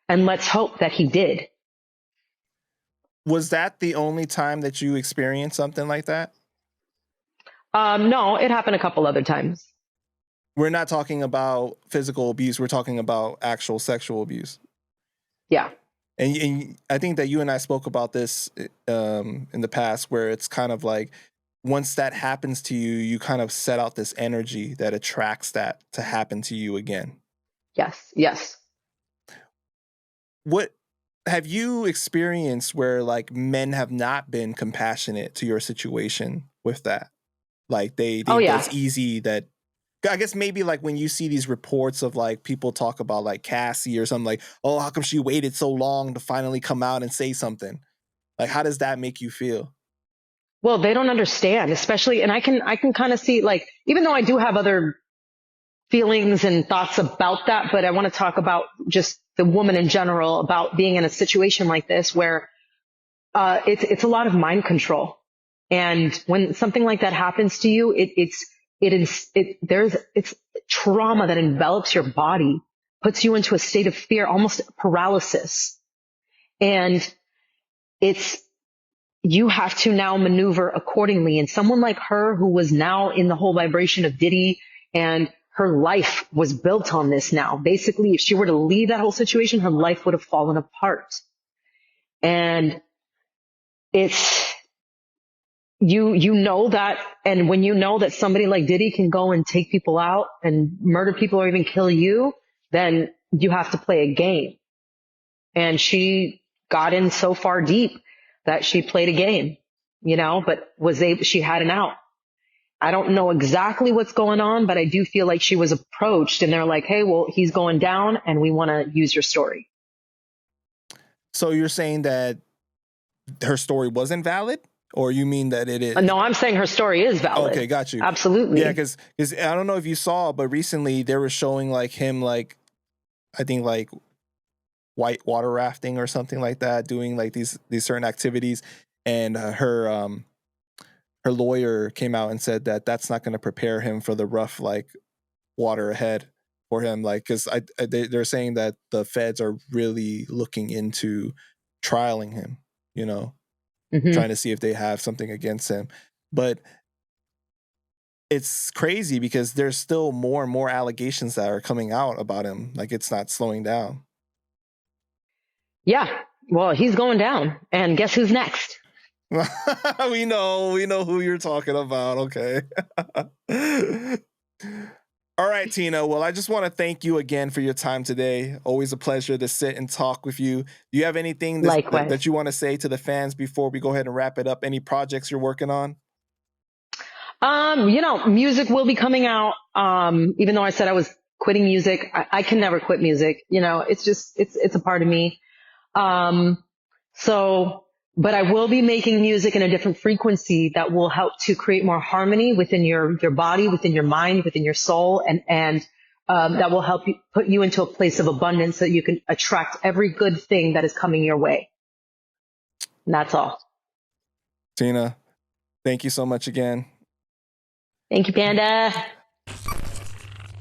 And let's hope that he did.
Was that the only time that you experienced something like that?
No, it happened a couple other times.
We're not talking about physical abuse. We're talking about actual sexual abuse.
Yeah.
And I think that you and I spoke about this in the past, where it's kind of like once that happens to you, you kind of set out this energy that attracts that to happen to you again.
Yes. Yes.
What have you experienced where like men have not been compassionate to your situation with that? Like they
Oh,
think that it's
yeah.
easy that I guess maybe like when you see these reports of like people talk about like Cassie or something like, oh, how come she waited so long to finally come out and say something? Like, how does that make you feel?
Well, they don't understand, especially, and I can kind of see, like, even though I do have other feelings and thoughts about that, but I want to talk about just the woman in general, about being in a situation like this where it's a lot of mind control. And when something like that happens to you, it's trauma that envelops your body, puts you into a state of fear, almost paralysis. And it's, you have to now maneuver accordingly. And someone like her, who was now in the whole vibration of Diddy, and her life was built on this now. Basically, if she were to leave that whole situation, her life would have fallen apart. And it's, you know that, and when you know that somebody like Diddy can go and take people out and murder people or even kill you, then you have to play a game. And she got in so far deep that she played a game, but she had an out. I don't know exactly what's going on, but I do feel like she was approached and they're like, "Hey, well, he's going down and we want to use your story."
So you're saying that her story wasn't valid, or you mean that it is?
No, I'm saying her story is valid.
Okay, got you. Yeah,
Absolutely.
because I don't know if you saw, but recently they were showing like him, like I think like white water rafting or something like that, doing like these certain activities, and her lawyer came out and said that that's not going to prepare him for the rough like water ahead for him, like because they're saying that the feds are really looking into trialing him, you know, trying
Hmm.
to see if they have something against him. But it's crazy because there's still more and more allegations that are coming out about him. Like it's not slowing down.
Yeah. Well, he's going down, and guess who's next?
We know who you're talking about. Okay. All right, Tina. Well, I just want to thank you again for your time today. Always a pleasure to sit and talk with you. Do you have anything that
Likewise.
you want to say to the fans before we go ahead and wrap it up? Any projects you're working on?
Music will be coming out. Even though I said I was quitting music, I can never quit music. It's just it's a part of me. Um, so, but I will be making music in a different frequency that will help to create more harmony within your body, within your mind, within your soul, and that will help you put you into a place of abundance so that you can attract every good thing that is coming your way. And that's all.
Tina, thank you so much again.
Thank you, Panda.